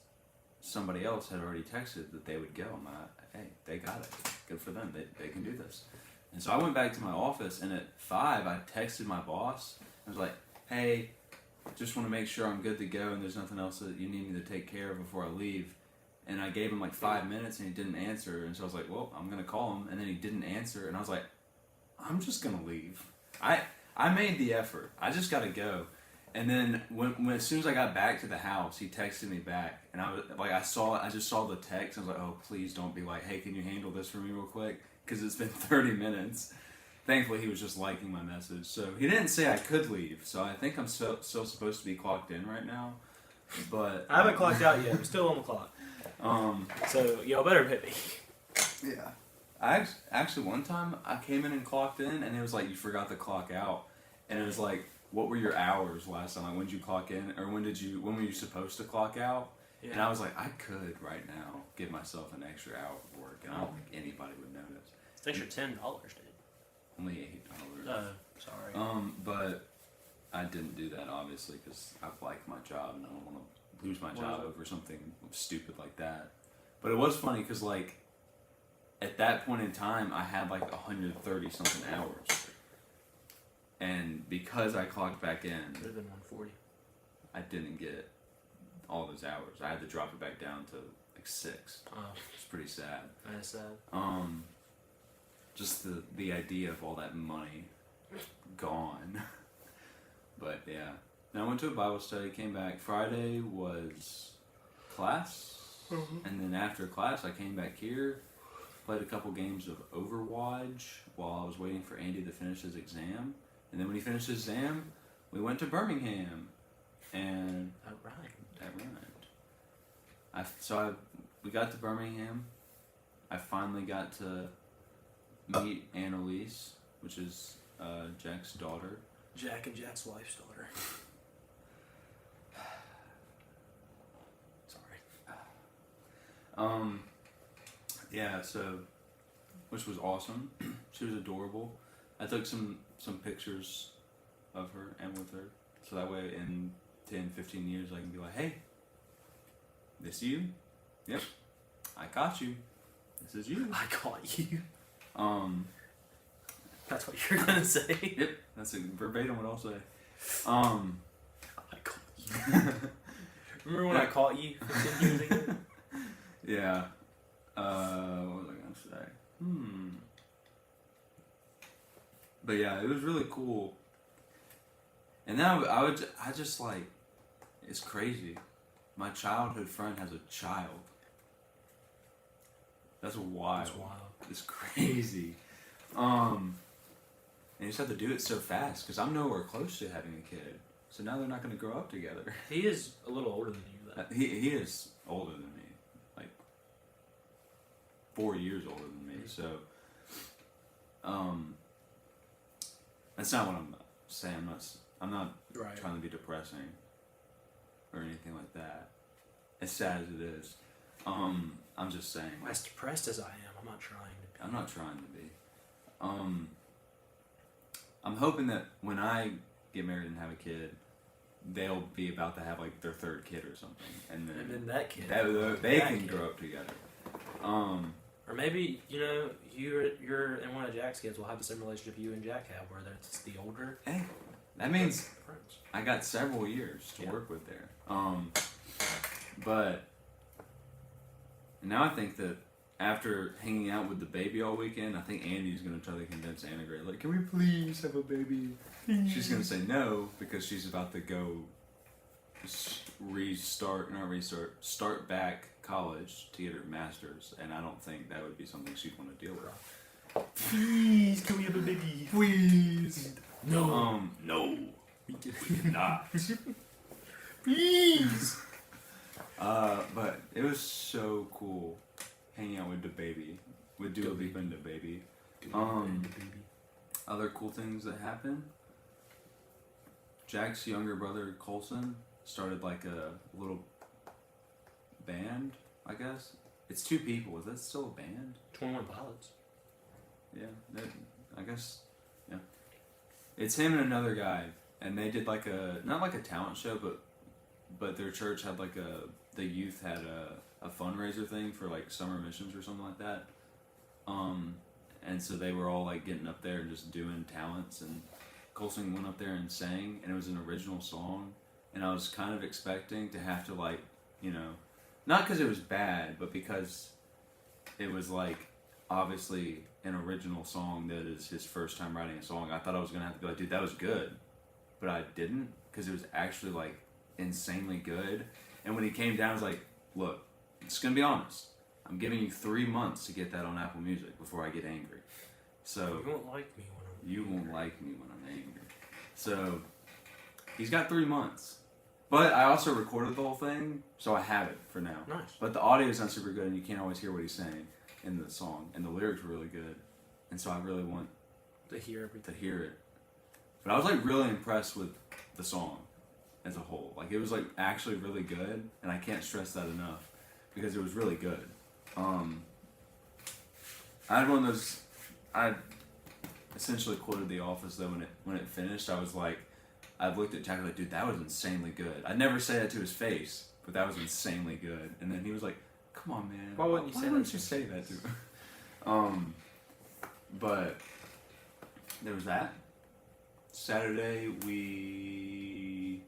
somebody else had already texted that they would go. I'm like, hey, they got it. Good for them. They can do this. And so I went back to my office, and at 5, I texted my boss. I was like, hey, just want to make sure I'm good to go and there's nothing else that you need me to take care of before I leave. And I gave him like 5 minutes, and he didn't answer. And so I was like, well, I'm going to call him. And then he didn't answer. And I was like, I'm just going to leave. I made the effort. I just got to go. And then when as soon as I got back to the house, he texted me back, and I was like, I just saw the text. I was like, oh, please don't be like, hey, can you handle this for me real quick? Because it's been 30 minutes. Thankfully, he was just liking my message. So he didn't say I could leave. So I think I'm still supposed to be clocked in right now. But I haven't clocked out yet. I'm still on the clock. So y'all better hit me. Yeah. I actually one time I came in and clocked in, and it was like you forgot to clock out, and it was like, what were your hours last time? Like, when did you clock in, or when were you supposed to clock out? Yeah. And I was like, I could right now give myself an extra hour of work, and I don't think anybody would notice. It's an extra $10, dude. Only $8. Sorry. But I didn't do that obviously because I like my job, and I don't want to lose my job over something stupid like that. But it was funny because like at that point in time, I had like 130 something hours. And because I clocked back in, could have been 140. I didn't get all those hours. I had to drop it back down to like 6. Oh. It's pretty sad. That is sad. Just the idea of all that money gone. But yeah. Then I went to a Bible study, came back. Friday was class. And then after class, I came back here, played a couple games of Overwatch while I was waiting for Andy to finish his exam. And then when he finished his exam, we went to Birmingham, and that rhymed. We got to Birmingham. I finally got to meet Annalise, which is Jack's daughter. Jack and Jack's wife's daughter. Sorry. Yeah. So, which was awesome. She was adorable. I took some pictures of her and with her, so that way in 10, 15 years I can be like, hey, this you? Yep, I caught you. This is you. I caught you. That's what you're gonna say. Yep, that's verbatim what I'll say. I caught you. Remember when I caught you 15 years ago? Yeah. What was I gonna say? But yeah, it was really cool. And then I just like, it's crazy. My childhood friend has a child. That's wild. That's wild. It's crazy. And you just have to do it so fast because I'm nowhere close to having a kid. So now they're not going to grow up together. He is a little older than you, though. He is older than me, like 4 years older than me. So, that's not what I'm saying. I'm not right. trying to be depressing or anything like that. As sad as it is, I'm just saying. As depressed as I am, I'm not trying to be. I'm not trying to be. I'm hoping that when I get married and have a kid, they'll be about to have like their 3rd kid or something, and then that kid, they can grow up together. Or maybe you're and one of Jack's kids will have the same relationship you and Jack have, where it's the older. Hey, that means I got several years to work with there. But now I think that after hanging out with the baby all weekend, I think Andy's gonna try to convince Anna Gray, like, can we please have a baby? She's gonna say no because she's about to go start back college to get her master's, and I don't think that would be something she'd want to deal with. Please, can we have a baby? Please. No. No. We cannot. Please. But it was so cool hanging out with the baby, with Dua Lipa and the baby. Other cool things that happened. Jack's younger brother Colson started like a little band, I guess. It's 2 people. Is that still a band? 21 Pilots. Yeah, I guess. Yeah, it's him and another guy, and they did like not like a talent show, but their church had like the youth had a fundraiser thing for like summer missions or something like that. And so they were all like getting up there and just doing talents, and Colson went up there and sang, and it was an original song, and I was kind of expecting to have to like, not because it was bad, but because it was like obviously an original song that is his first time writing a song. I thought I was gonna have to be like, dude, that was good, but I didn't, because it was actually like insanely good. And when he came down, I was like, look, just gonna be honest, I'm giving you 3 months to get that on Apple Music before I get angry. So You won't like me when I'm you won't like me when I'm angry. So he's got 3 months. But I also recorded the whole thing, so I have it for now. Nice. But the audio is not super good, and you can't always hear what he's saying in the song. And the lyrics were really good. And so I really want to hear everything. to hear it. But I was like really impressed with the song as a whole. Like it was like actually really good, and I can't stress that enough because it was really good. I had one of those. I essentially quoted The Office though when it finished. I was like, I looked at Jack like, dude, that was insanely good. I'd never say that to his face, but that was insanely good. And then he was like, come on, man. Why wouldn't you say that to him? But there was that. Saturday we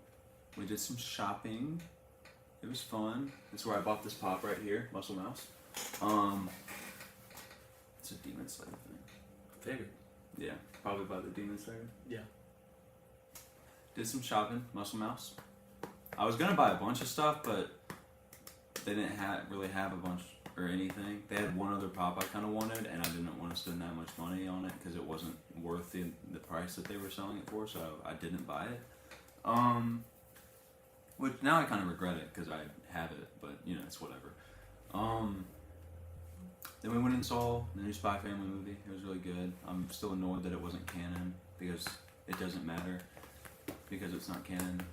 did some shopping. It was fun. That's where I bought this pop right here, Muscle Mouse. It's a Demon Slayer thing. Figured. Yeah, probably by the Demon Slayer. Yeah. Did some shopping, Muscle Mouse. I was gonna buy a bunch of stuff, but they didn't really have a bunch or anything. They had one other pop I kind of wanted, and I didn't want to spend that much money on it because it wasn't worth the price that they were selling it for, so I didn't buy it. Which now I kind of regret it because I have it, but it's whatever. Then we went and saw the new Spy Family movie. It was really good. I'm still annoyed that it wasn't canon because it doesn't matter because it's not canon.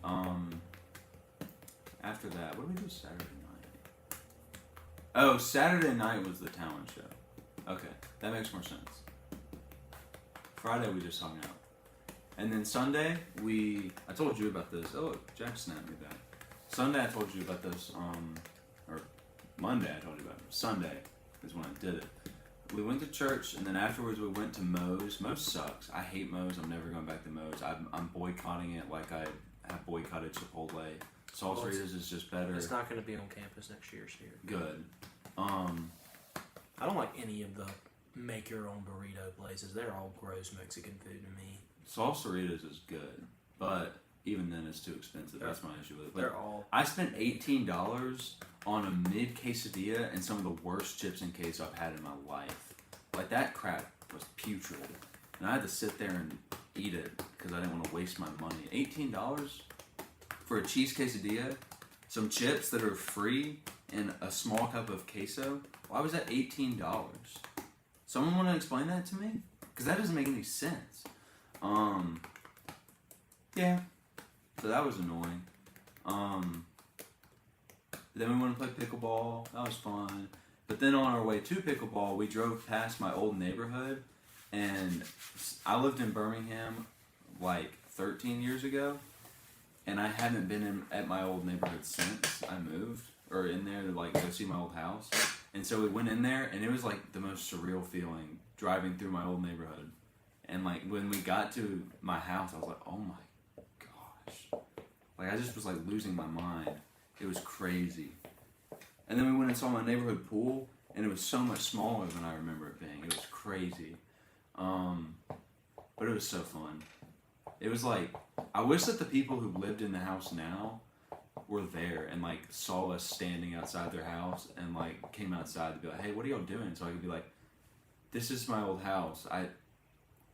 After that, what did we do Saturday night? Oh, Saturday night was the talent show. Okay, that makes more sense. Friday we just hung out. And then Sunday, I told you about this. Oh, Jack snapped me back. Sunday I told you about this, or Monday I told you about it. Sunday is when I did it. We went to church, and then afterwards we went to Moe's. Moe's sucks. I hate Moe's. I'm never going back to Moe's. I'm boycotting it like I have boycotted Chipotle. Salsaritas is just better. It's not going to be on campus next year, so you're good. I don't like any of the make-your-own burrito places. They're all gross Mexican food to me. Salsaritas is good, but even then it's too expensive. That's my issue with it. They're all... I spent $18 on a mid quesadilla and some of the worst chips and queso I've had in my life. Like, that crap was putrid. And I had to sit there and eat it because I didn't want to waste my money. $18 for a cheese quesadilla, some chips that are free, and a small cup of queso? Why was that $18? Someone want to explain that to me? Because that doesn't make any sense. Yeah. So that was annoying. Then we went to play pickleball. That was fun. But then on our way to pickleball, we drove past my old neighborhood. And I lived in Birmingham like 13 years ago. And I haven't been at my old neighborhood since I moved. Or in there to like go see my old house. And so we went in there, and it was like the most surreal feeling driving through my old neighborhood. And like when we got to my house, I was like, oh my gosh. Like I just was like losing my mind. It was crazy. And then we went and saw my neighborhood pool, and it was so much smaller than I remember it being. It was crazy. But it was so fun. It was like, I wish that the people who lived in the house now were there and like saw us standing outside their house and like came outside to be like, hey, what are y'all doing? So I could be like, this is my old house.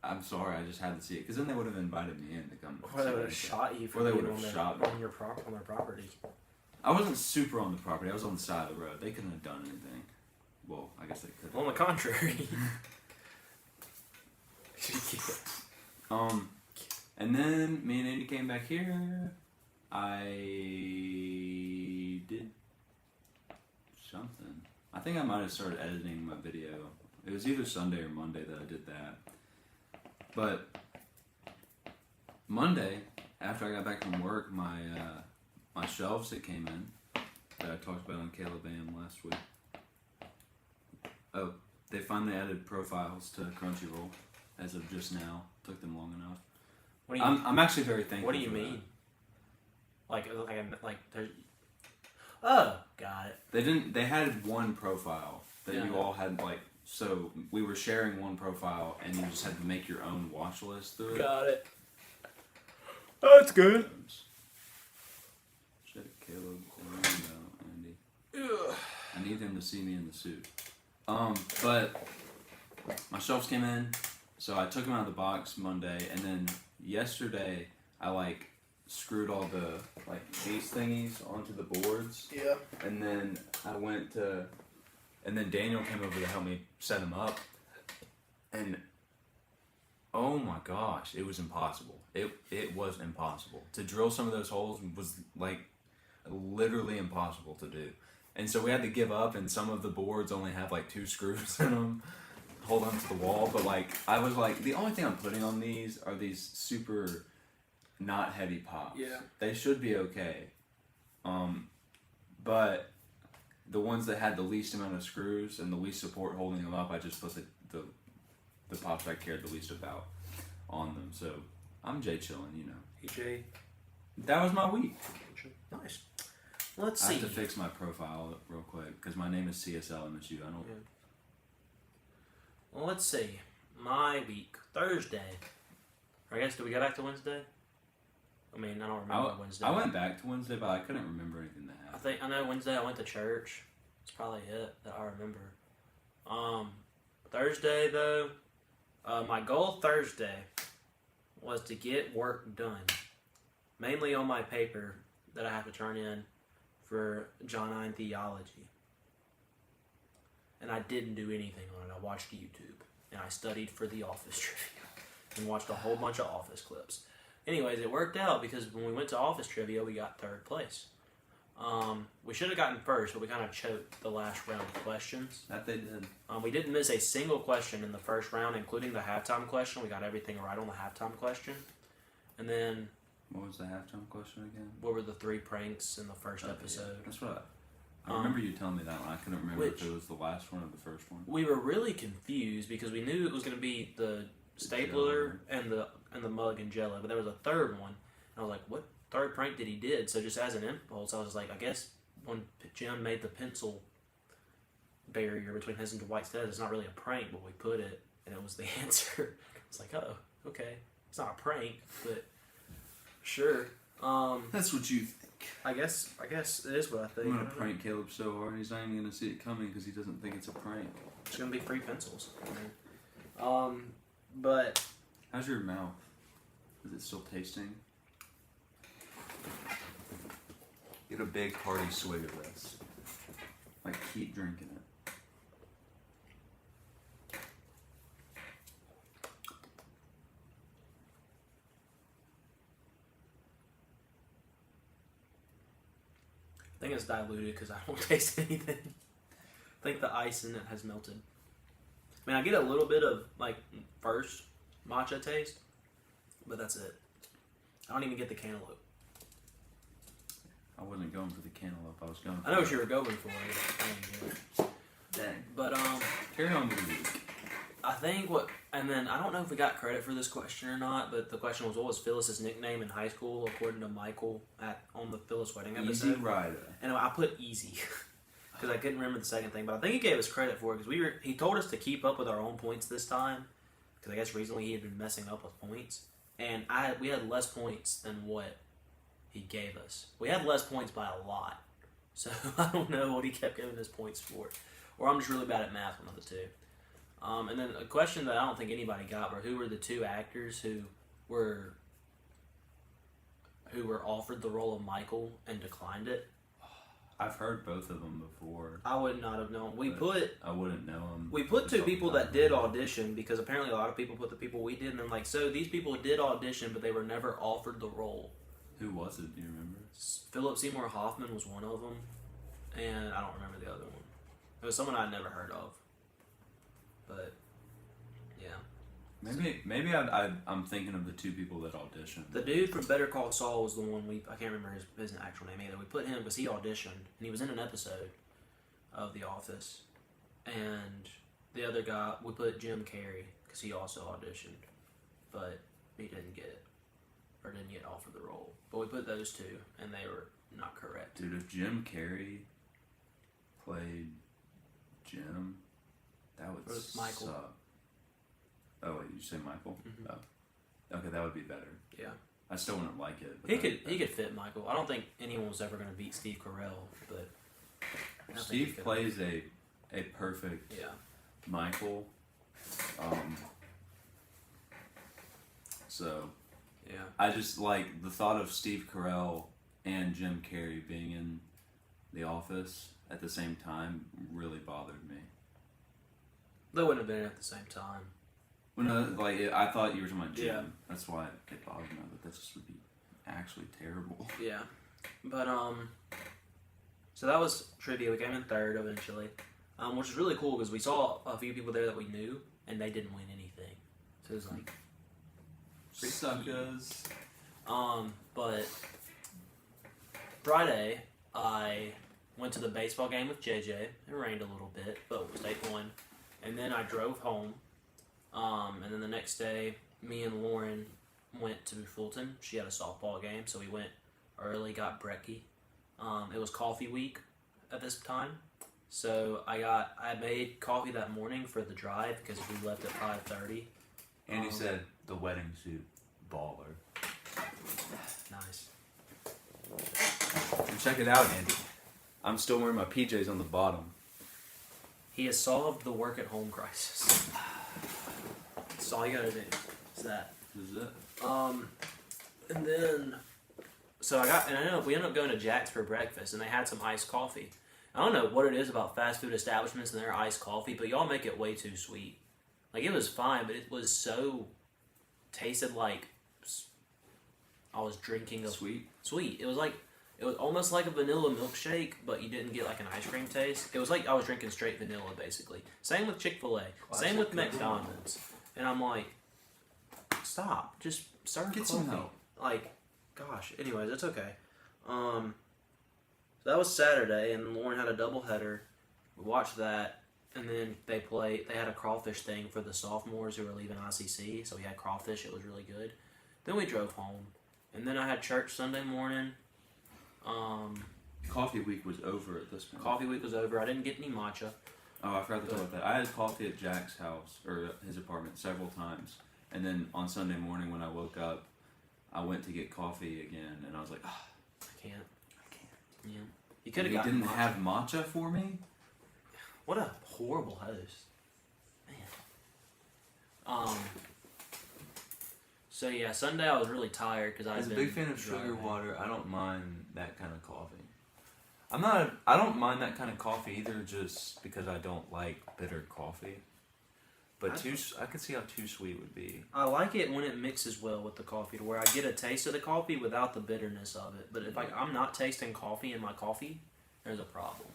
I'm sorry, I just had to see it. Because then they would have invited me in to come. Or they would have shot you for being on their property. I wasn't super on the property. I was on the side of the road. They couldn't have done anything. Well, I guess they could. On the contrary. And then me and Andy came back here. I did something. I think I might have started editing my video. It was either Sunday or Monday that I did that. But Monday, after I got back from work, my shelves that came in that I talked about on Caleb AM last week. Oh, they finally added profiles to Crunchyroll as of just now. Took them long enough. What do you? I'm actually very thankful. What do you for mean? That. Like there's. Oh, got it. They didn't. They had one profile that Yeah. you all had like. So we were sharing one profile, and you just had to make your own watch list through it. Got it. Oh, that's good. Check Caleb, Andy. Ugh. I need him to see me in the suit. But my shelves came in, so I took them out of the box Monday, and then yesterday I screwed all the case thingies onto the boards. Yeah. And then and then Daniel came over to help me set them up, and oh my gosh, it was impossible. It was impossible to drill some of those holes. Was literally impossible to do. And so we had to give up, and some of the boards only have 2 screws in them, hold on to the wall. But I was the only thing I'm putting on these are these super not heavy pops. Yeah. They should be okay. But the ones that had the least amount of screws and the least support holding them up, I just put the pops I cared the least about on them. So I'm Jay chilling, you know. Hey Jay. That was my week. Nice. Let's see. I have to fix my profile real quick because my name is CSLMSU. I don't. Yeah. Well, let's see. My week, Thursday. I guess, did we go back to Wednesday? I mean, I don't remember Wednesday. I went back to Wednesday, but I couldn't remember anything that happened. I know Wednesday I went to church. That's probably it that I remember. Thursday though, my goal Thursday was to get work done, mainly on my paper that I have to turn in for John 9 theology. And I didn't do anything on it. I watched YouTube and I studied for the Office trivia and watched a whole bunch of Office clips. Anyways, it worked out because when we went to Office trivia, we got 3rd place. We should have gotten first, but we kind of choked the last round of questions. That they did. We didn't miss a single question in the first round, including the halftime question. We got everything right on the halftime question. And then... What was the halftime question again? What were the 3 pranks in the first episode? Yeah. That's what I remember you telling me that one. I couldn't remember if it was the last one or the first one. We were really confused because we knew it was going to be the stapler and the mug and Jello, but there was a 3rd one. And I was like, what 3rd prank did he did? So just as an impulse, I was like, I guess when Jim made the pencil barrier between his and Dwight's head, it's not really a prank, but we put it, and it was the answer. It's like, oh, okay. It's not a prank, but sure. That's what you think. I guess it is what I think. I'm going to prank Caleb so hard, he's not even going to see it coming because he doesn't think it's a prank. It's going to be free pencils. But... How's your mouth? Is it still tasting? Get a big hearty swig of this. Keep drinking it. I think it's diluted because I don't taste anything. I think the ice in it has melted. I mean, I get a little bit of first matcha taste, but that's it. I don't even get the cantaloupe. I wasn't going for the cantaloupe. I was going for I know what you were going for. Dang. But, carry on with the week. I think and then I don't know if we got credit for this question or not, but the question was, what was Phyllis's nickname in high school according to Michael on the Phyllis wedding episode? Easy Rider. And I put easy because I couldn't remember the second thing, but I think he gave us credit for it because he told us to keep up with our own points this time because I guess recently he had been messing up with points, and we had less points than what he gave us. We had less points by a lot, so I don't know what he kept giving us points for, or I'm just really bad at math, one of the two. And then a question that I don't think anybody got were who were the 2 actors who were offered the role of Michael and declined it. I've heard both of them before. I would not have known. I wouldn't know them. We put two people that did audition because apparently a lot of people put the people we did, and then like, so these people did audition, but they were never offered the role. Who was it? Do you remember? Philip Seymour Hoffman was one of them, and I don't remember the other one. It was someone I'd never heard of. But yeah, maybe I'm thinking of the two people that auditioned. the dude from Better Call Saul was the one I can't remember his actual name either. We put him because he auditioned and he was in an episode of The Office, and the other guy we put Jim Carrey because he also auditioned, but he didn't get it or didn't get offered the role. But we put those two, and they were not correct. Dude, if Jim Carrey played Jim, that would Michael. suck. Oh wait, you say Michael? Mm-hmm. Oh, okay, that would be better. Yeah, I still wouldn't like it. he could fit Michael. I don't think anyone was ever going to beat Steve Carell, but Steve plays a perfect Michael. So yeah, I just like the thought of Steve Carell and Jim Carrey being in The Office at the same time really bothered me. they wouldn't have been at the same time. Well, no, I thought you were talking about Jim. Yeah. That's why it bothered me. But that just would be actually terrible. Yeah, but so that was trivia. We came in third eventually, which is really cool because we saw a few people there that we knew, and they didn't win anything. So it was like Suckers. But Friday I went to the baseball game with JJ. It rained a little bit, but State won. And then I drove home. And then the next day, me and Lauren went to Fulton. She had a softball game, so we went early, got brekkie. It was coffee week at this time. So I made coffee that morning for the drive because we left at 5:30. And he said the wedding suit baller. Nice. And check it out, Andy. I'm still wearing my PJs on the bottom. He has solved the work at home crisis. That's all you gotta do. Is that. This is it. And then, we ended up going to Jack's for breakfast, and they had some iced coffee. I don't know what it is about fast food establishments and their iced coffee, but y'all make it way too sweet. Like, it was fine, but it was so, tasted like I was drinking Sweet. It was almost like a vanilla milkshake, but you didn't get like an ice cream taste. It was like I was drinking straight vanilla, basically. Same with Chick-fil-A. Same with McDonald's. And I'm like, stop. Just serve Get coffee. some help. Like, gosh. Anyways, it's okay. So that was Saturday, and Lauren had a doubleheader. We watched that, and then they had a crawfish thing for the sophomores who were leaving ICC, so we had crawfish. It was really good. Then we drove home, and then I had church Sunday morning. Coffee week was over at this point. Coffee week was over. I didn't get any matcha. Oh, I forgot to talk about that. I had coffee at Jack's house, or his apartment, several times. And then on Sunday morning when I woke up, I went to get coffee again, and I was like, oh, I can't. Yeah. You he could have gotten didn't have matcha for me? What a horrible host. Man. So yeah, Sunday I was really tired because I was As a big fan of sugar driving. water, I don't mind that kind of coffee. I don't mind that kind of coffee either, just because I don't like bitter coffee. But I could see how too sweet would be. I like it when it mixes well with the coffee, to where I get a taste of the coffee without the bitterness of it. But if I'm not tasting coffee in my coffee, there's a problem.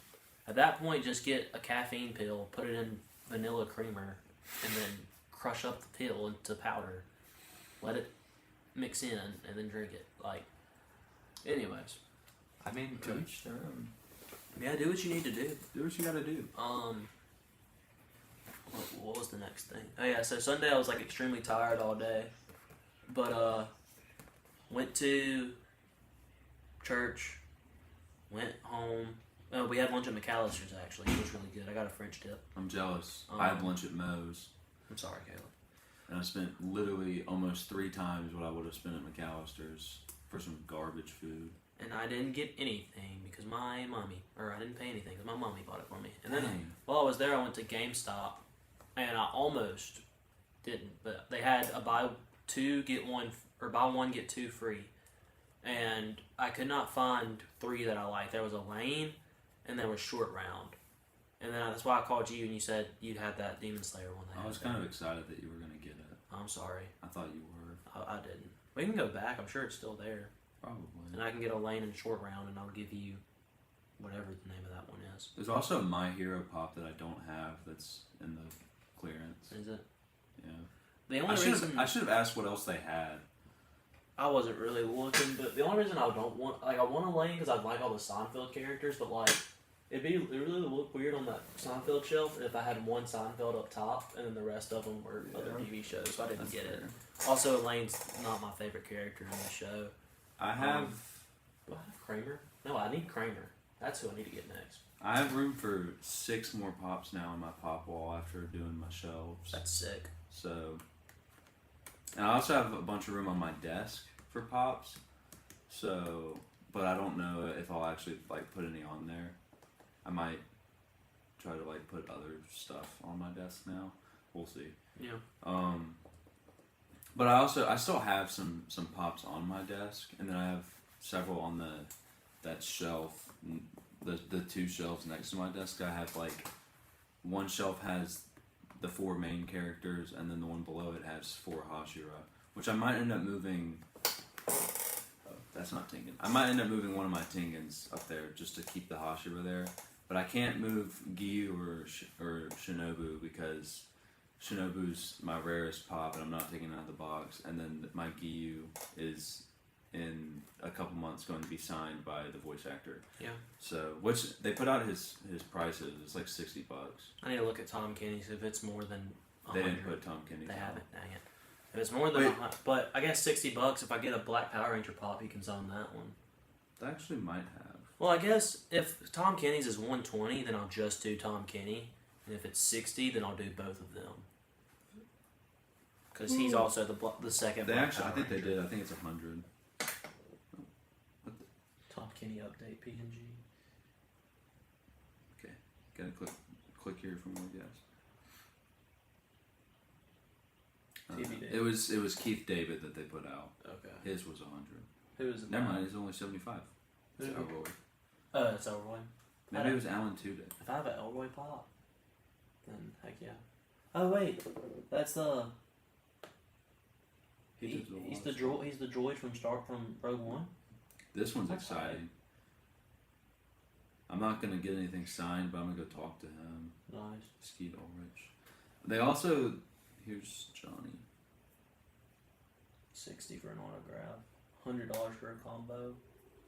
At that point, just get a caffeine pill, put it in vanilla creamer, and then crush up the pill into powder. Let it mix in, and then drink it. Anyways. I mean, to each their own. Yeah, do what you need to do. Do what you gotta do. What was the next thing? Oh yeah, so Sunday I was extremely tired all day, but went to church, went home. Oh, we had lunch at McAllister's actually. It was really good. I got a French dip. I'm jealous. I had lunch at Moe's. I'm sorry, Caleb. And I spent literally almost 3 times what I would have spent at McAllister's for some garbage food. And I didn't get anything because I didn't pay anything because my mommy bought it for me. And then while I was there, I went to GameStop, and I almost didn't. But they had a buy one get 2 free, and I could not find 3 that I liked. There was a Lane, and there was Short Round. And then that's why I called you and you said you'd had that Demon Slayer one. I was kind of excited that you were going to get it. I'm sorry. I thought you were. I didn't. We can go back. I'm sure it's still there. Probably. And I can get a lane in Short Round and I'll give you whatever the name of that one is. There's also a My Hero pop that I don't have that's in the clearance. Is it? Yeah. The only reason I should have asked what else they had. I wasn't really looking, but the only reason I don't want, like, I want a lane because I like all the Seinfeld characters, but like, it really look weird on that Seinfeld shelf if I had one Seinfeld up top and then the rest of them were other TV shows. So I didn't get it. Also, Elaine's not my favorite character in the show. I have. Do I have Kramer? No, I need Kramer. That's who I need to get next. I have room for 6 more pops now on my pop wall after doing my shelves. That's sick. So, and I also have a bunch of room on my desk for pops. So, but I don't know if I'll actually like put any on there. I might try to like put other stuff on my desk now. We'll see. Yeah. But I still have some pops on my desk, and then I have several on that shelf, the 2 shelves next to my desk. I have like one shelf has the 4 main characters, and then the one below it has 4 Hashira, which I might end up moving. Oh, that's not Tengen. I might end up moving one of my Tengens up there just to keep the Hashira there, but I can't move Giyu or Shinobu because Shinobu's my rarest pop, and I'm not taking it out of the box. And then my Giyu is in a couple months going to be signed by the voice actor. Yeah. So, which they put out his prices. It's like $60. I need to look at Tom Kenny's if it's more than 100. They didn't put Tom Kenny's. They out. haven't. Dang it. If it's more than 100, but I guess $60 if I get a Black Power Ranger pop, you can zone that one. They actually might have. Well, I guess if Tom Kenny's is 120, then I'll just do Tom Kenny, and if it's 60, then I'll do both of them. Because he's also the second. They Black actually, Power I think Ranger. they did. I think it's 100. Tom Kenny update PNG. Okay, gotta click here for more guess. TBD. It was Keith David that they put out. Okay. His was 100. Who is it? Never mind, he's only 75. It's Who? Elroy. It's Elroy. Maybe it was Alan Tudyk. If I have an Elroy pop, then heck yeah. Oh wait, that's the. He's the droid from Rogue One. This one's That's exciting. I'm not gonna get anything signed, but I'm gonna go talk to him. Nice. Skeet Ulrich. They also here's Johnny. 60 for an autograph. $100 for a combo.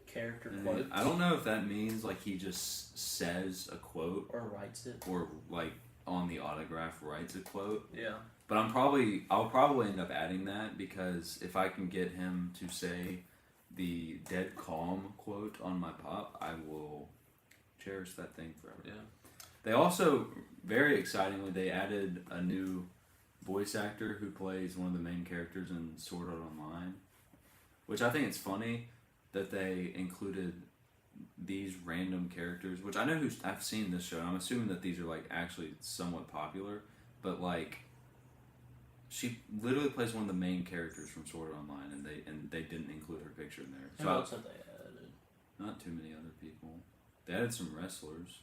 Character And quote. I don't know if that means like he just says a quote Or writes it. or like on the autograph writes a quote. Yeah. But I'll probably end up adding that because if I can get him to say the dead calm quote on my pop, I will cherish that thing forever. Yeah. They also, very excitingly, they added a new voice actor who plays one of the main characters in Sword Art Online, which I think it's funny that they included these random characters, which I know I've seen this show. I'm assuming that these are like actually somewhat popular, but like she literally plays one of the main characters from Sword Art Online, and they didn't include her picture in there. Who else have they added? Not too many other people. They added some wrestlers.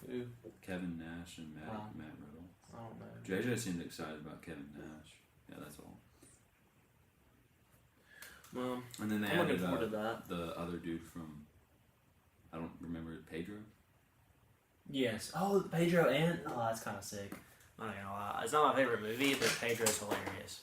Who? Kevin Nash and Matt Wow. Riddle. I don't know. JJ seemed excited about Kevin Nash. Yeah, that's all. Well, And then they I'm looking added forward to that. the other dude from, I don't remember, Pedro? Yes. Oh, Pedro and that's kind of sick. I'm not gonna lie. It's not my favorite movie, but Pedro's hilarious.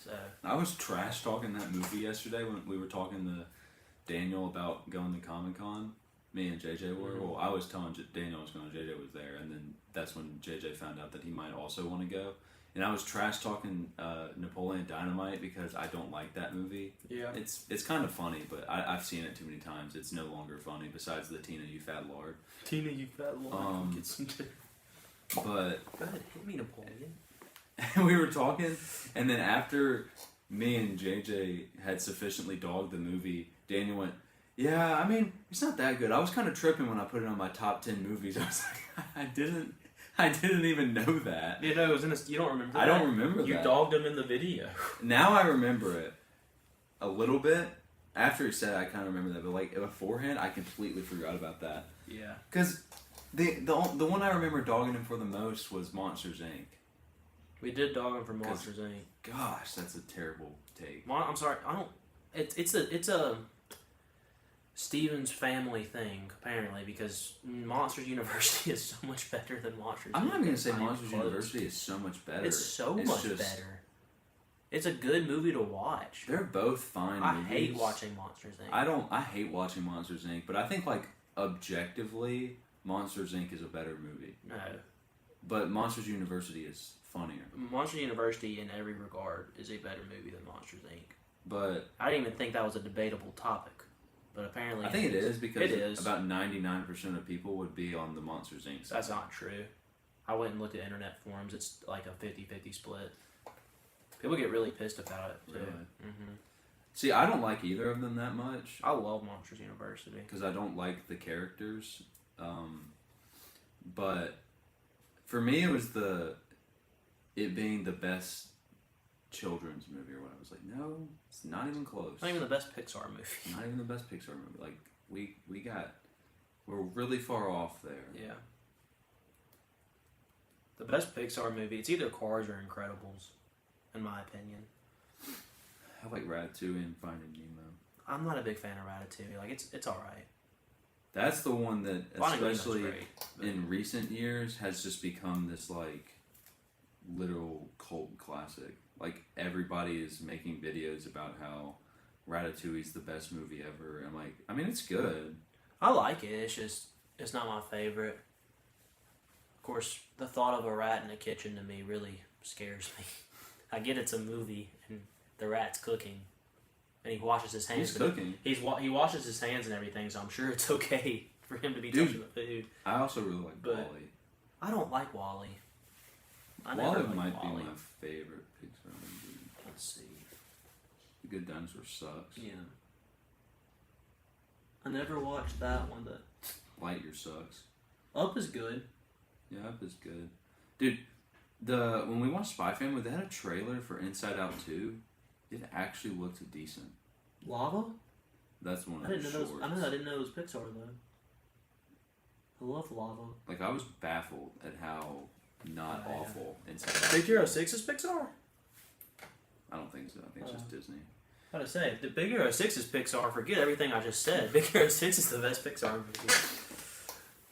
So I was trash talking that movie yesterday when we were talking to Daniel about going to Comic Con. Me and JJ were. Mhm. Well, I was telling Daniel I was going. JJ was there, and then that's when JJ found out that he might also want to go. And I was trash talking Napoleon Dynamite because I don't like that movie. yeah. It's kind of funny, but I've seen it too many times. It's no longer funny. Besides the Tina, you fat lard. Tina, you fat lord. Get some. But Go ahead, hit me, Napoleon. we were talking, and then after me and JJ had sufficiently dogged the movie, Daniel went, "Yeah, I mean, it's not that good. I was kind of tripping when I put it on my top 10 movies." I was like, I didn't even know that. You know, it was in a, you don't remember. I that? don't remember You that. dogged him in the video. Now I remember it a little bit after he said it, I kind of remember that, but like beforehand, I completely forgot about that. Yeah. Because the one I remember dogging him for the most was Monsters Inc. We did dog him for Monsters Inc. Gosh, that's a terrible take. I'm sorry. I don't. It's a Steven's family thing apparently because Monsters University is so much better than Monsters. I'm not even gonna say Inc. Monsters University is so much better. It's so much better. It's a good movie to watch. They're both fine movies. I hate watching Monsters Inc. I hate watching Monsters Inc. But I think like objectively, Monsters Inc. is a better movie. No. But Monsters University is funnier. Monsters University in every regard is a better movie than Monsters Inc. But I didn't even think that was a debatable topic. But apparently I think it is because it is. About 99% of people would be on the Monsters Inc. side. That's not true. I went and looked at internet forums. It's like a 50-50 split. People get really pissed about it, too. Really? Mm-hmm. See, I don't like either of them that much. I love Monsters University. Because I don't like the characters. But for me, it was it being the best children's movie or what. I was like, no, it's not even close. Not even the best Pixar movie. Not even the best Pixar movie. Like, we're really far off there. Yeah. The best Pixar movie, it's either Cars or Incredibles, in my opinion. I like Ratatouille and Finding Nemo. I'm not a big fan of Ratatouille. Like, it's alright. That's the one that, Finding Nemo's especially great, in recent years, has just become this, like, literal cult classic. Like, everybody is making videos about how Ratatouille's the best movie ever. I'm like, I mean, it's good. I like it. It's just, it's not my favorite. Of course, the thought of a rat in a kitchen to me really scares me. I get it's a movie and the rat's cooking, and he washes his hands. He's cooking. He washes his hands and everything, so I'm sure it's okay for him to be touching the food. I also really like WALL-E. I don't like WALL-E. WALL-E might be my favorite Pixar movie. Let's see. The Good Dinosaur sucks. Yeah. I never watched that one, but Lightyear sucks. Up is good. Yeah, Up is good. Dude, when we watched Spy Family, they had a trailer for Inside Out 2. It actually looked decent. Lava? That's one of I didn't the know shorts. I didn't know it was Pixar though. I love Lava. Like, I was baffled at how not Oh, yeah. awful Inside Out Big 2 Hero was. 6 is Pixar? I don't think so. I think it's just Disney. How to say? The Big Hero 6 is Pixar. Forget everything I just said. Big Hero 6 is the best Pixar movie.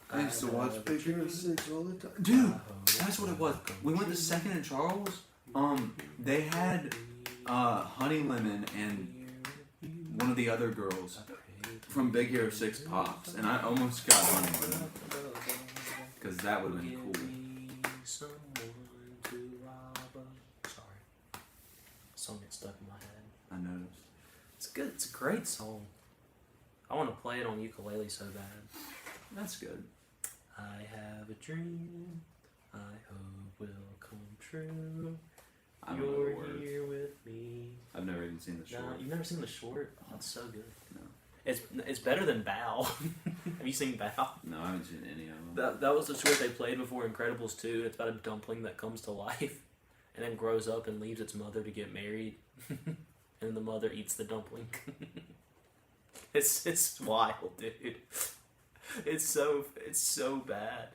I used to watch Big Hero 6 all the time. Dude, that's what it was. We went to Second and Charles. They had Honey Lemon and one of the other girls from Big Hero 6 pops, and I almost got Honey Lemon because that would have been cool. Sorry. Song gets stuck in my head. I noticed. It's good. It's a great song. I want to play it on ukulele so bad. That's good. I have a dream I hope will come true. I don't know the You're words. here with me. I've never even seen the No, short. you've never seen the short? Oh, it's so good. No. It's better than Bow. Have you seen Bow? No, I haven't seen any of them. That was the short they played before Incredibles 2. It's about a dumpling that comes to life and then grows up and leaves its mother to get married. And the mother eats the dumpling. It's wild, dude. It's so bad.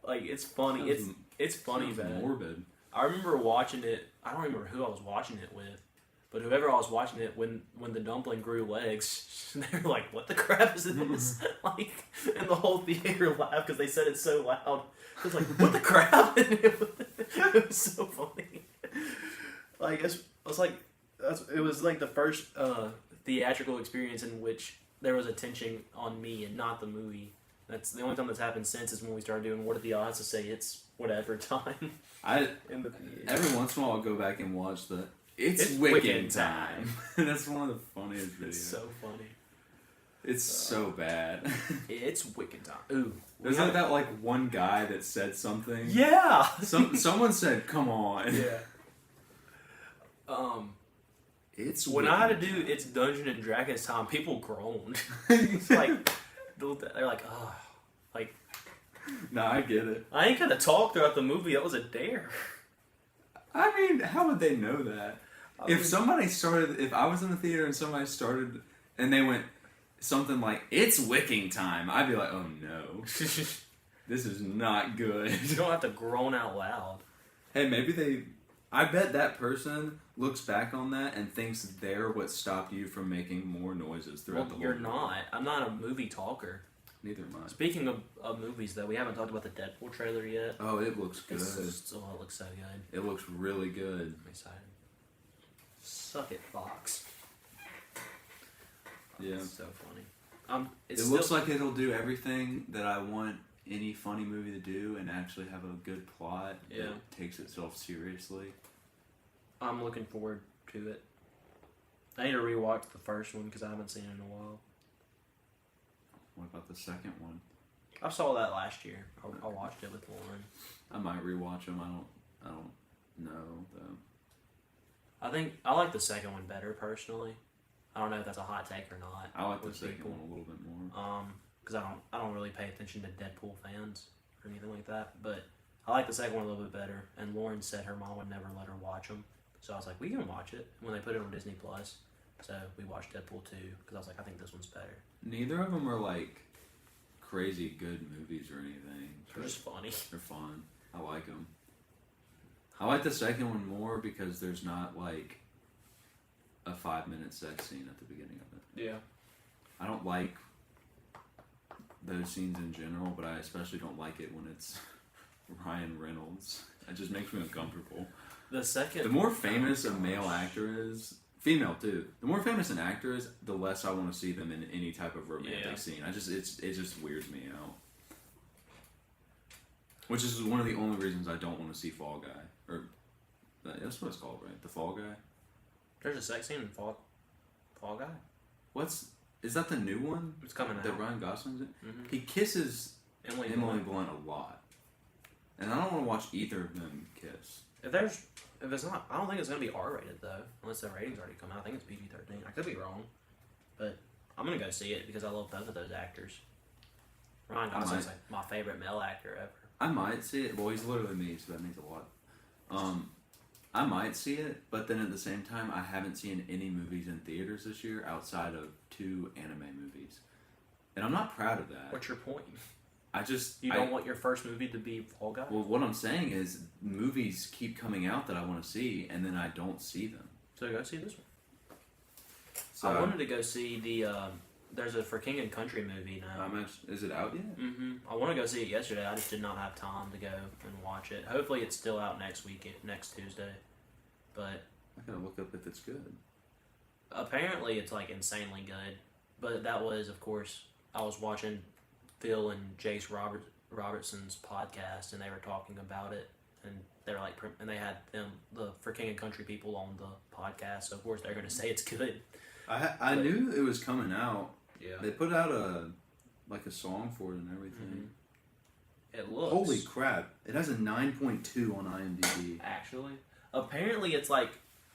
Like, it's funny. It's funny Sounds bad. morbid. I remember watching it. I don't remember who I was watching it with, but whoever I was watching it when the dumpling grew legs, they were like, "What the crap is this?" Like, and the whole theater laughed because they said it so loud. It was like, "What the crap?" And it was so funny. Like, it was like the first theatrical experience in which there was attention on me and not the movie. That's the only time that's happened since is when we started doing What Are the Odds to say it's whatever time. Every once in a while I'll go back and watch It's Wiccan time. That's one of the funniest videos. It's so funny. It's so bad. It's Wiccan time. Ooh. There's like that one guy that said something. Yeah. Someone said, "Come on." Yeah. It's when Wiccan I had to do time. It's Dungeon and Dragons time, people groaned. It's like they're like, oh, like. No, I get it. I ain't gonna talk throughout the movie. That was a dare. I mean, how would they know that? If I was in the theater and somebody started and they went something like, "It's wicking time," I'd be like, "Oh no, this is not good." You don't have to groan out loud. Hey, maybe I bet that person looks back on that and thinks they're what stopped you from making more noises throughout the whole You're movie. not. I'm not a movie talker. Neither am I. Speaking of movies, though, we haven't talked about the Deadpool trailer yet. Oh, it looks good. It looks so good. It looks really good. I'm excited. Suck it, Fox. Yeah. It's so funny. It looks like it'll do everything that I want any funny movie to do and actually have a good plot that takes itself seriously. I'm looking forward to it. I need to rewatch the first one because I haven't seen it in a while. What about the second one? I saw that last year. I watched it with Lauren. I might rewatch them. I don't know though. I think I like the second one better personally. I don't know if that's a hot take or not. I like the second one a little bit more. Because I don't really pay attention to Deadpool fans or anything like that. But I like the second one a little bit better. And Lauren said her mom would never let her watch them, so I was like, we can watch it when they put it on Disney Plus. So we watched Deadpool 2 because I was like, I think this one's better. Neither of them are like crazy good movies or anything. They're just funny. They're fun. I like them. I like the second one more because there's not like a 5-minute sex scene at the beginning of it. Yeah. I don't like those scenes in general, but I especially don't like it when it's Ryan Reynolds. It just makes me uncomfortable. The more famous a male actor is, female too, the more famous an actor is, the less I want to see them in any type of romantic scene. It just weirds me out. Which is one of the only reasons I don't want to see Fall Guy. Or that's what it's called, right? The Fall Guy? There's a sex scene in Fall Guy. Is that the new one? It's coming out. That Ryan Gosling's in? Mm-hmm. He kisses Emily Blunt a lot. And I don't want to watch either of them kiss. If it's not, I don't think it's gonna be R-rated though, unless the ratings already come out. I think it's PG-13. I could be wrong, but I'm gonna go see it because I love both of those actors. Ryan Gosling's like my favorite male actor ever. I might see it. Well, he's literally me, so that means a lot. I might see it, but then at the same time, I haven't seen any movies in theaters this year outside of 2 anime movies, and I'm not proud of that. What's your point? You don't want your first movie to be Fall Guy? Well, what I'm saying is movies keep coming out that I want to see, and then I don't see them. So go see this one. So I wanted to go see the. There's a For King and Country movie now. Is it out yet? Mm-hmm. I want to go see it yesterday. I just did not have time to go and watch it. Hopefully, it's still out next Tuesday. But I gotta look up if it's good. apparently, it's like insanely good. But that was, of course, I was watching Phil and Jace Robertson's podcast, and they were talking about it, and they were like, and they had the For King and Country people on the podcast, so of course they're going to say it's good. I knew it was coming out. Yeah, They put out a song for it and everything. Mm-hmm. It looks. Holy crap! It has a 9.2 on IMDb. Actually, apparently it's like,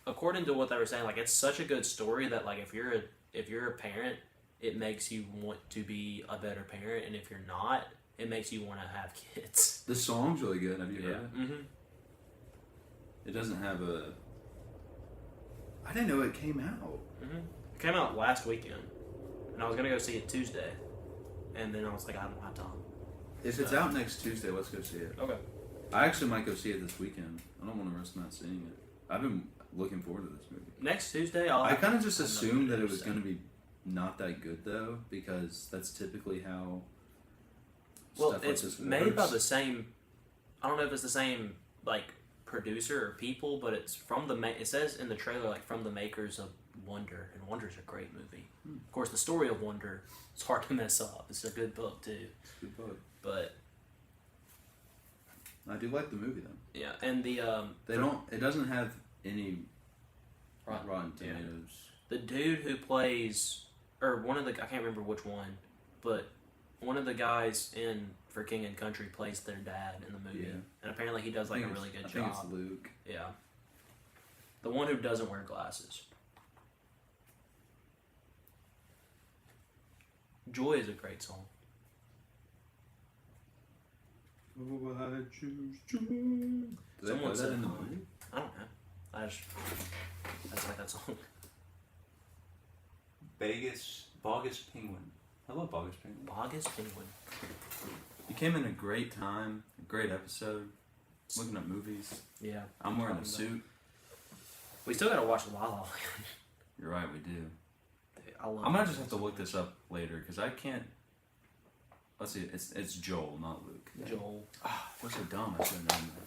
according to what they were saying, like it's such a good story that like if you're a parent, it makes you want to be a better parent, and if you're not, it makes you want to have kids. The song's really good. Have you heard it? Mm-hmm. It doesn't have a. I didn't know it came out. Mm-hmm. It came out last weekend, and I was gonna go see it Tuesday, and then I was like, I don't have time. If it's out next Tuesday, let's go see it. Okay. I actually might go see it this weekend. I don't want to risk not seeing it. I've been looking forward to this movie. Next Tuesday, I kind of just assumed that it was going to be not that good though, because that's typically how. Well, stuff like it's this made works. by the same. I don't know if it's the same like producer or people, but it's from the. It says in the trailer like from the makers of Wonder, and Wonder's a great movie. Of course, the story of Wonder is hard to mess up. It's a good book too. It's a good book. But I do like the movie though. yeah, and the It doesn't have any Rotten yeah. Tomatoes. The dude who plays, or one of the, I can't remember which one, but one of the guys in For King and Country plays their dad in the movie, Yeah. and apparently he does like a really good I think job. it's Luke. Yeah, the one who doesn't wear glasses. Joy is a great song. Oh, I choose joy. Did they Someone put said that in the hi. movie? I don't know. That's like that song. Bogus Penguin. I love Bogus Penguin. Bogus Penguin. You came in a great time, a great episode. Looking at movies. Yeah. I'm wearing a suit. We still gotta watch La La Land. You're right, we do. Dude, I love I'm gonna just have to look this up later because I can't. Let's see, it's Joel, not Luke. Joel. We're so dumb. I should have known that.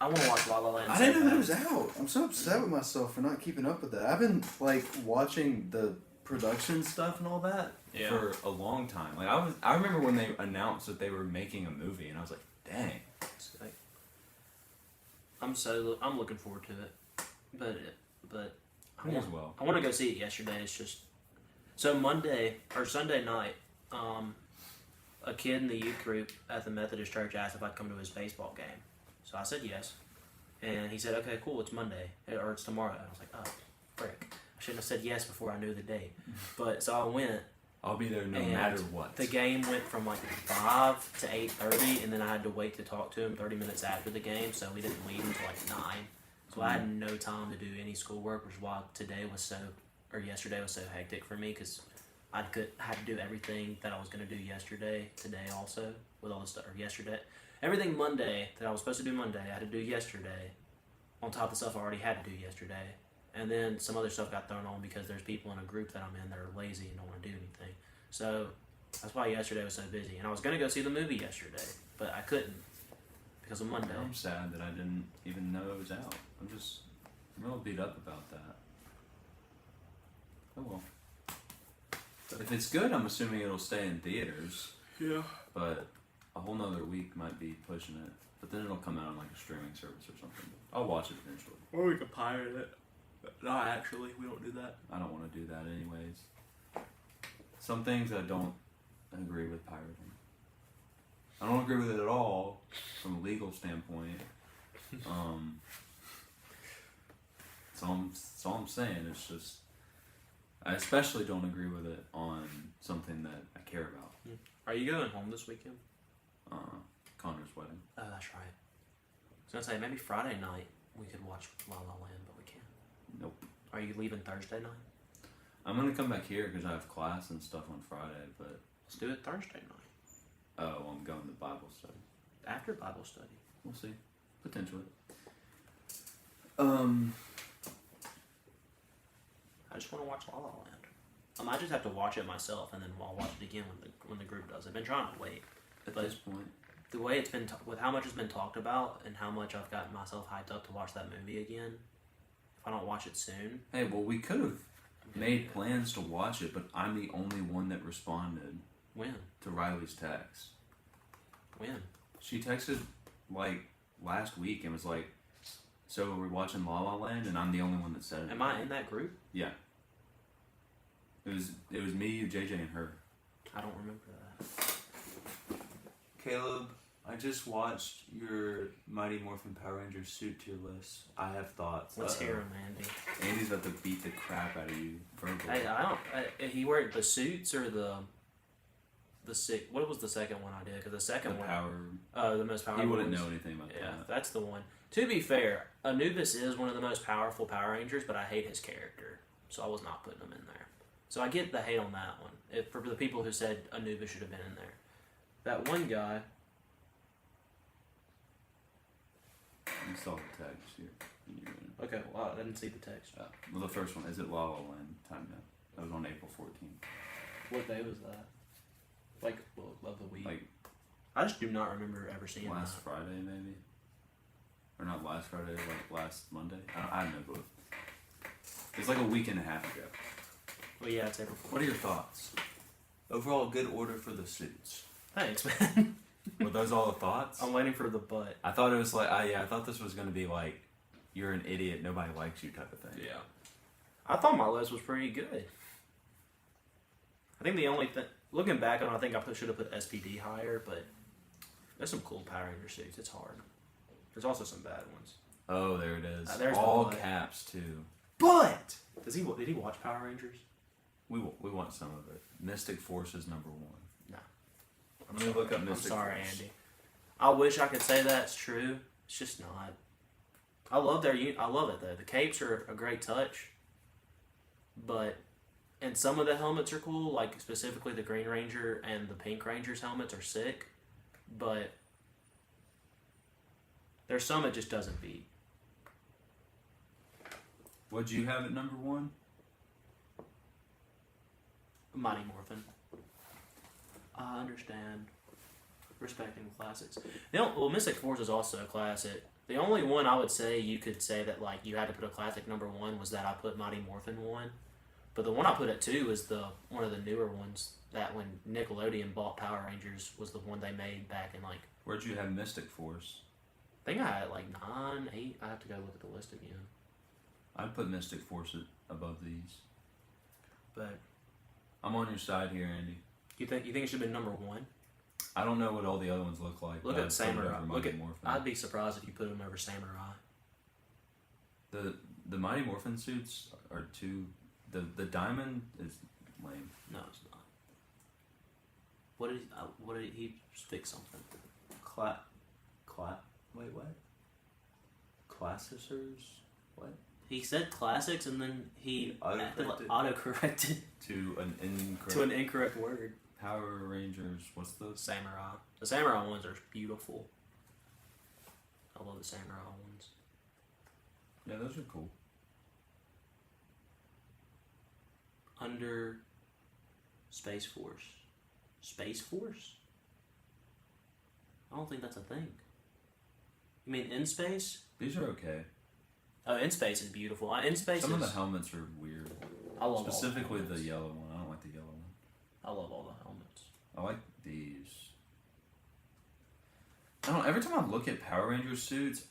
I want to watch La La Land. I didn't know that was out. I'm so upset with myself for not keeping up with that. I've been like watching the Production stuff and all that Yeah. for a long time. Like I remember when they announced that they were making a movie, and I was like, dang. It's like, I'm looking forward to it, but Me as well. I want to go see it yesterday. It's just so Monday or Sunday night. A kid in the youth group at the Methodist church asked if I'd come to his baseball game, so I said yes, and he said, "Okay, cool. It's Monday or it's tomorrow." And I was like, "Oh, frick! I shouldn't have said yes before I knew the date." But so I went. I'll be there no And matter what. The game went from like 5 to 8:30, and then I had to wait to talk to him 30 minutes after the game, so we didn't leave until like 9. So I had no time to do any schoolwork, which is why yesterday was so hectic for me because had to do everything that I was gonna do yesterday, today also with all the stuff. Or yesterday, everything Monday that I was supposed to do Monday, I had to do yesterday, on top of the stuff I already had to do yesterday. And then some other stuff got thrown on because there's people in a group that I'm in that are lazy and don't want to do anything. So that's why yesterday was so busy. And I was going to go see the movie yesterday, but I couldn't because of Monday. I'm sad that I didn't even know it was out. I'm real beat up about that. Oh well. If it's good, I'm assuming it'll stay in theaters. Yeah. But a whole nother week might be pushing it. But then it'll come out on like a streaming service or something. I'll watch it eventually. Or we could pirate it. No, actually, we don't do that. I don't want to do that anyways. Some things I don't agree with pirating. I don't agree with it at all from a legal standpoint. That's all I'm saying. It's just I especially don't agree with it on something that I care about. Are you going home this weekend? Connor's wedding. Oh, that's right. I was gonna say maybe Friday night we could watch La La Land, but we can't. Nope. Are you leaving Thursday night? I'm gonna come back here because I have class and stuff on Friday, but Let's do it Thursday night oh, I'm going to Bible study. after Bible study. We'll see. Potentially. I just want to watch La La Land. I just have to watch it myself, and then I'll watch it again when the group does. I've been trying to wait. At But- this point, The way it's been, with how much it's been talked about, and how much I've gotten myself hyped up to watch that movie again. If I don't watch it soon, hey, well, we could have I'm gonna made do it. plans to watch it, but I'm the only one that responded When? to Riley's text. When? She texted like last week and was like, "So we're watching La La Land," and I'm the only one that said it. Am I in that group? Yeah. It was me, you, JJ, and her. I don't remember that. Caleb, I just watched your Mighty Morphin Power Rangers suit tier list. I have thoughts. Let's Uh-oh. hear him, Andy. Andy's about to beat the crap out of you verbally. Hey, he wear the suits or the sick. What was the second one I did? Because the second the one, power. the most powerful. He wouldn't ones. know anything about Yeah, that. that's the one. To be fair, Anubis is one of the most powerful Power Rangers, but I hate his character, so I was not putting him in there. So I get the hate on that one. For the people who said Anubis should have been in there. That one guy. You saw the text here. Okay, well, I didn't see the text. Well, the first one is it La La Land time now. That was on April 14th. What day was that? Like, of the week? Like I just do not remember ever seeing last that. Friday, maybe, or not last Friday, like last Monday. I have no clue. It's like a week and a half ago. Well, yeah, it's April 4th. What are your thoughts? Overall, good order for the suits. Thanks, man. Were those all the thoughts? I'm waiting for the butt. I thought it was like, I thought this was gonna be like, you're an idiot, nobody likes you type of thing. Yeah. I thought my list was pretty good. I think the only thing, looking back on it, I think I should have put SPD higher, but there's some cool Power Ranger suits. It's hard. There's also some bad ones. Oh, there it is. There's the all butt. caps too. But did he watch Power Rangers? We want some of it. Mystic Force is number 1. No. I'm gonna look up I'm Mystic sorry, Force. Andy. I wish I could say that's true. It's just not. I love I love it though. The capes are a great touch, but and some of the helmets are cool. Like specifically the Green Ranger and the Pink Ranger's helmets are sick, but there's some it just doesn't beat. What'd you have at number 1? Mighty Morphin. I understand. Respecting the classics. Well, Mystic Force is also a classic. The only one I would say you could say that like you had to put a classic number 1 was that I put Mighty Morphin 1. But the one I put at 2 is one of the newer ones that when Nickelodeon bought Power Rangers was the one they made back in like. Where'd you have Mystic Force? I think I had like 9, 8. I have to go look at the list again. I'd put Mystic Force above these. But I'm on your side here, Andy. you think it should have been number 1? I don't know what all the other ones look like. Look but at I'd put it Samurai. over Look Mighty at. Morphin. I'd be surprised if you put him over Samurai. The Mighty Morphin suits are too. The diamond is lame. No, it's not. What did he fix something? Wait, what? Classicers? What? He said classics and then he Autocorrected. autocorrected To an incorrect. to an incorrect word. Power Rangers. What's those? Samurai. The Samurai ones are beautiful. I love the Samurai ones. Yeah, those are cool. Under Space Force. Space Force? I don't think that's a thing. You mean In Space? These are okay. Oh, In Space is beautiful. In Space Some of is... the helmets are weird. I love Specifically all the the helmets. yellow one. I don't like the yellow one. I love all the helmets. I like these. I don't know. Every time I look at Power Ranger suits,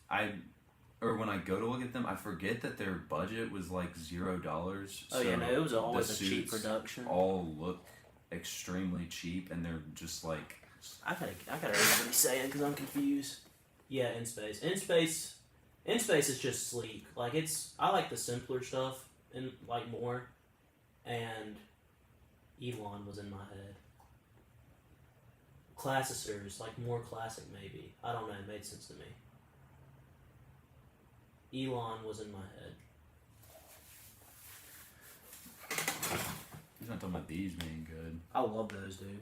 or when I go to look at them, I forget that their budget was like $0. Oh yeah, no, it was always the a cheap suits production. all look extremely cheap, and they're just like. I gotta remember what he's saying because I'm confused. Yeah, In Space. In Space is just sleek. Like I like the simpler stuff and like more. And Elon was in my head. Classicers, like more classic maybe. I don't know. It made sense to me. Elon was in my head. He's not talking about these being good. I love those, dude.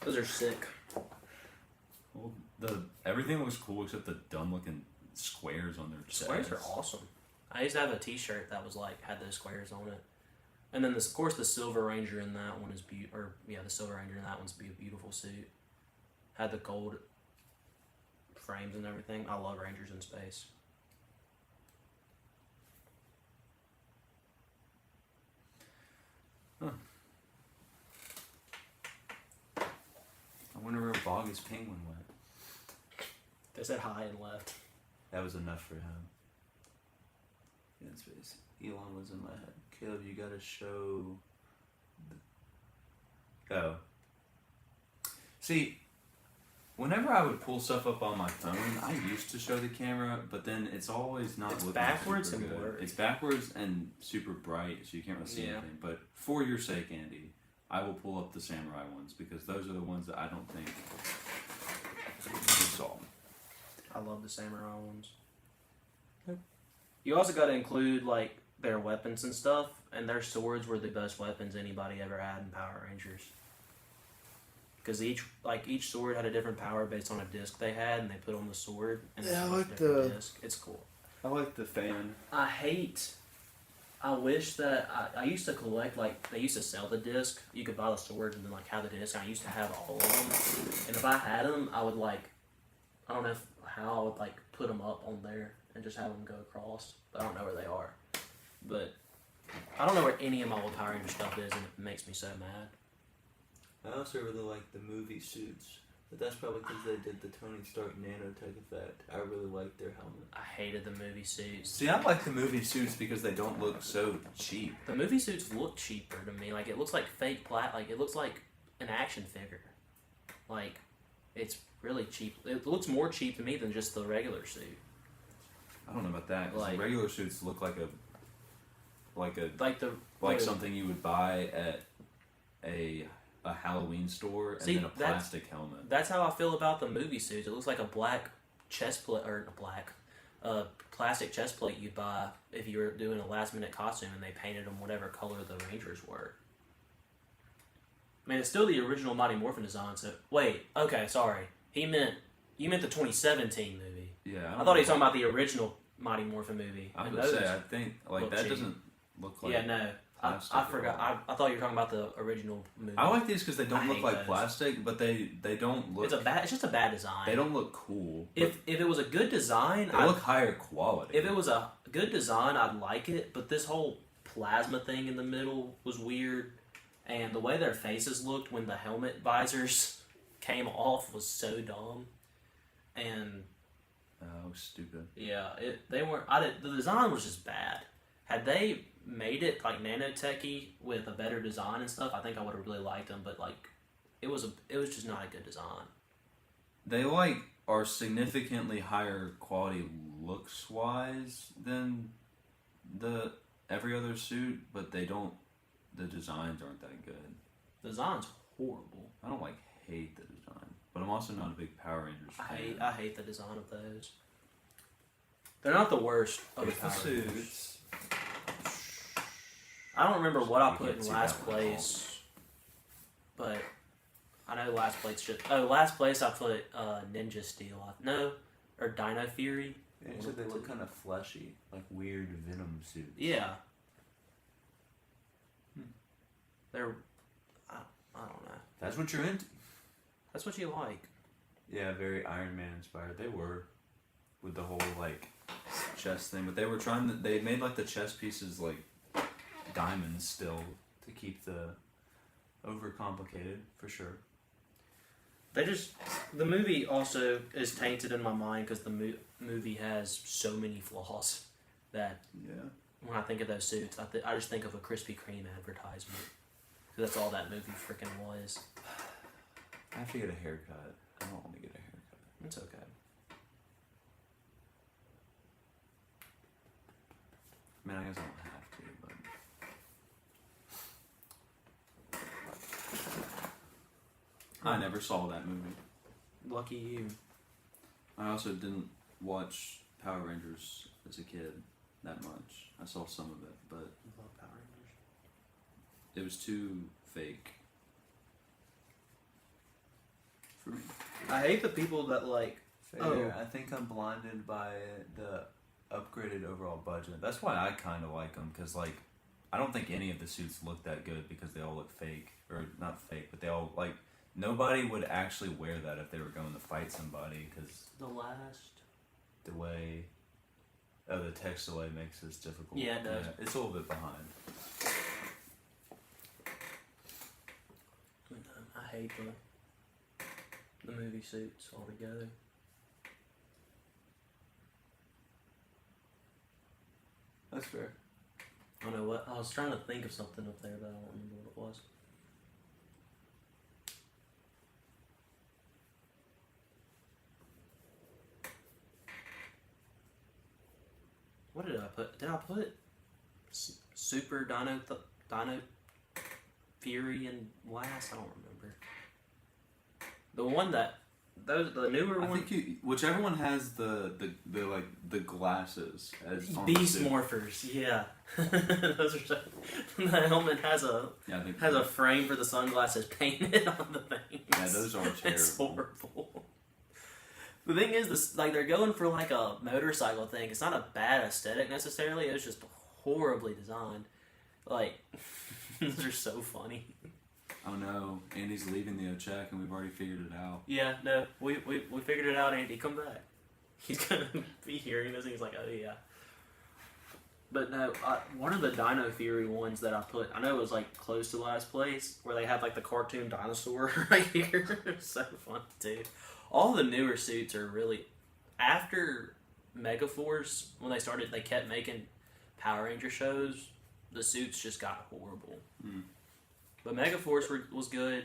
Those are sick. Well, everything looks cool except the dumb looking squares on their chest. Squares are awesome. I used to have a T-shirt that was like had those squares on it, and then of course the Silver Ranger in that one is the Silver Ranger in that one's a beautiful suit. Had the gold frames and everything. I love Rangers in Space. Huh. I wonder where Boggus Penguin went. They said hi and left. That was enough for him. Yeah, space. Elon was in my head. Caleb, you gotta show. Oh. See, whenever I would pull stuff up on my phone, I used to show the camera, but then it's always not It's looking backwards super and good. blurry. It's backwards and super bright, so you can't really see Yeah. anything. But for your sake, Andy, I will pull up the samurai ones because those are the ones that I don't think you saw. I love the Samurai ones. You also got to include like their weapons and stuff, and their swords were the best weapons anybody ever had in Power Rangers. Because each sword had a different power based on a disc they had, and they put on the sword. And Yeah, I it was a like different the- disc. It's cool. I like the fan. I wish that I used to collect like they used to sell the disc. You could buy the swords and then like have the disc. And I used to have all of them, and if I had them, I would like I don't know how I would like put them up on there and just have them go across. But I don't know where they are. But I don't know where any of my old Power Ranger stuff is, and it makes me so mad. I also really like the movie suits, but that's probably because they did the Tony Stark nanotech effect. I really like their helmet. I hated the movie suits. See, I like the movie suits because they don't look so cheap. The movie suits look cheaper to me. Like it looks like fake like it looks like an action figure. Like it's really cheap. It looks more cheap to me than just the regular suit. I don't know about that. 'Cause Like- the regular suits look like Like something you would buy at a Halloween store and See, then a plastic helmet. That's how I feel about the movie suits. It looks like a black chest plate or a black a plastic chest plate you'd buy if you were doing a last minute costume and they painted them whatever color the Rangers were. I mean, it's still the original Mighty Morphin design. So wait, okay, sorry. You meant the 2017 movie. Yeah, I thought he was talking about the original Mighty Morphin movie. I And was gonna those say, I think like look that cheap. doesn't look like. Yeah, no. plastic I at forgot. all. I thought you were talking about the original movie. I like these because they I don't look hate like those. plastic, but they don't look. It's just a bad design. They don't look cool. If it was a good design, They look higher quality. if it was a good design, I'd like it. But this whole plasma thing in the middle was weird, and the way their faces looked when the helmet visors came off was so dumb. And oh, stupid. yeah, the design was just bad. Had they made it like nanotechy with a better design and stuff, I think I would have really liked them. But like, it was just not a good design. They like are significantly higher quality looks wise than the every other suit, but they don't. The designs aren't that good. The design's horrible. I don't like hate the design, but I'm also not a big Power Rangers fan. I hate the design of those. They're not the worst of the Power Rangers. suits. I don't remember what I You put can't in see last that one at all. place, but I know last place last place I put Ninja Steel. Or Dino Fury. Yeah, you said they look kind of fleshy, like weird Venom suits. Yeah. They're, I don't know. That's what you're into. That's what you like. Yeah, very Iron Man inspired. They were with the whole like chest thing, but they were trying to. They made like the chest pieces like diamonds still to keep the overcomplicated for sure. The movie also is tainted in my mind because the movie has so many flaws that Yeah. when I think of those suits, I just think of a Krispy Kreme advertisement. Because that's all that movie freaking was. I have to get a haircut. I don't want to get a haircut. It's okay. I mean, I guess I don't have to, but I never saw that movie. Lucky you. I also didn't watch Power Rangers as a kid that much. I saw some of it, but I love Power Rangers. it was too fake for me. I hate the people that like. Fair. I think I'm blinded by the upgraded overall budget. That's why I kind of like them, because like I don't think any of the suits look that good because they all look fake, or not fake, but they all like nobody would actually wear that if they were going to fight somebody, because The last. the way the text delay makes this difficult. Yeah, it does. It's a little bit behind. I hate the movie suits altogether. That's fair. I don't know what. I was trying to think of something up there, but I don't remember what it was. What did I put? Did I put Super Dino Fury and last? I don't remember. The one that the newer I one. think whichever one has the like the glasses as on the Beast suit. Morphers, yeah. Those are so. The helmet has a Yeah, I think has a frame for the sunglasses painted on the thing. Yeah, those are It's terrible. horrible. The thing is, this like they're going for like a motorcycle thing. It's not a bad aesthetic necessarily. It's just horribly designed. Like those are so funny. Oh no, Andy's leaving the Ochek and we've already figured it out. Yeah, no, we figured it out. Andy, come back. He's gonna be hearing this and he's like, oh yeah. But no, one of the Dino Fury ones that I put, I know it was like close to last place, where they had like the cartoon dinosaur right here. It's so funny, dude. All the newer suits are really, after Megaforce, when they kept making Power Ranger shows, the suits just got horrible. Mm. But Megaforce was good.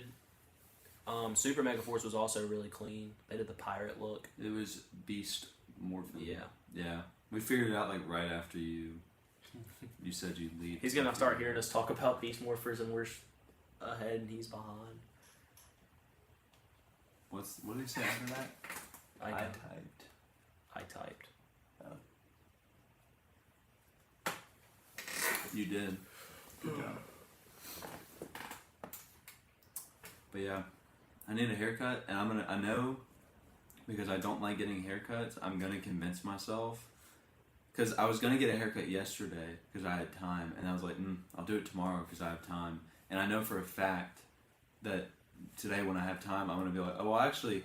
Super Megaforce was also really clean. They did the pirate look. It was Beast Morphin. Yeah. Yeah. We figured it out like right after you said you'd leave. He's gonna start hearing us talk about Beast Morphers and we're ahead and he's behind. What did he say after that? I typed. typed. You did. Good job. But yeah, I need a haircut, and I know, because I don't like getting haircuts, I'm gonna convince myself, because I was gonna get a haircut yesterday, because I had time, and I was like, I'll do it tomorrow, because I have time, and I know for a fact that today when I have time, I'm gonna be like, oh, well, actually,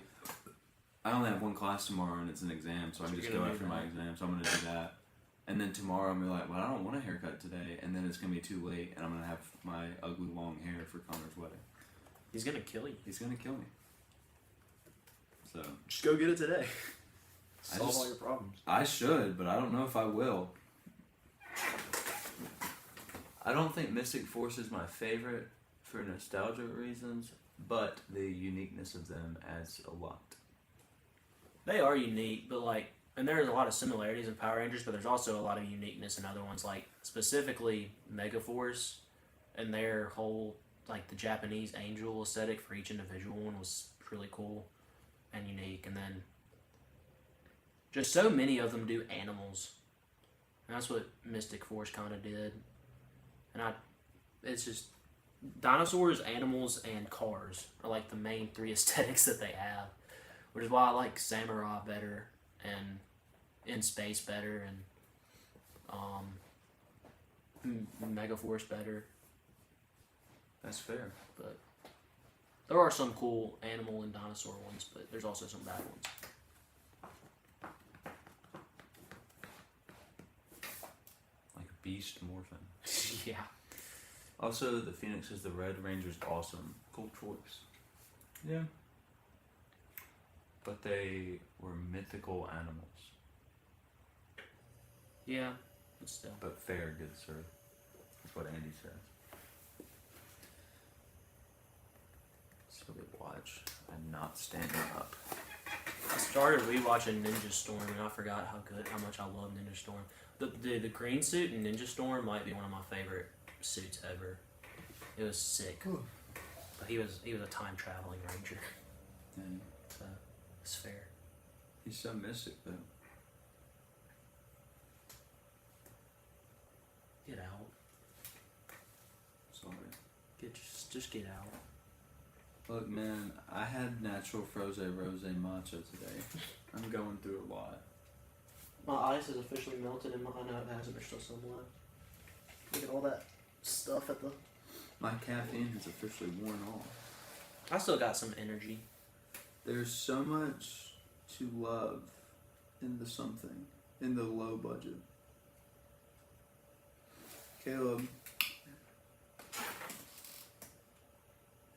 I only have one class tomorrow, and it's an exam, so I can just go after my exam, so I'm gonna do that. And then tomorrow I'm gonna be like, well, I don't want a haircut today, and then it's gonna be too late, and I'm gonna have my ugly long hair for Connor's wedding. He's gonna kill you. He's gonna kill me. So Just go get it today. I Solve just- all your problems. I should, but I don't know if I will. I don't think Mystic Force is my favorite for nostalgia reasons, but the uniqueness of them adds a lot. They are unique, but like, and there's a lot of similarities in Power Rangers, but there's also a lot of uniqueness in other ones, like specifically Megaforce and their whole, like the Japanese angel aesthetic for each individual one was really cool and unique. And then just so many of them do animals, and that's what Mystic Force kind of did. And it's just dinosaurs, animals, and cars are like the main three aesthetics that they have, which is why I like Samurai better and In Space better and Megaforce better. That's fair. But there are some cool animal and dinosaur ones, but there's also some bad ones. Like a beast morphin. Yeah. Also, the Phoenix is the Red Ranger's awesome. Cool choice. Yeah. But they were mythical animals. Yeah, but still. But fair, good sir. That's what Andy says. So we watch and not standing up. I started rewatching Ninja Storm and I forgot how much I love Ninja Storm. The green suit in Ninja Storm might be one of my favorite suits ever. It was sick. Ooh. But he was a time traveling ranger. And So it's fair. he's so mystic though. Get out. Sorry. Just get out. Look, man, I had natural froze rose matcha today. I'm going through a lot. My ice has officially melted and I know it hasn't, there's still some left. Look at all that stuff at the... My caffeine has officially worn off. I still got some energy. There's so much to love in the low budget. Caleb,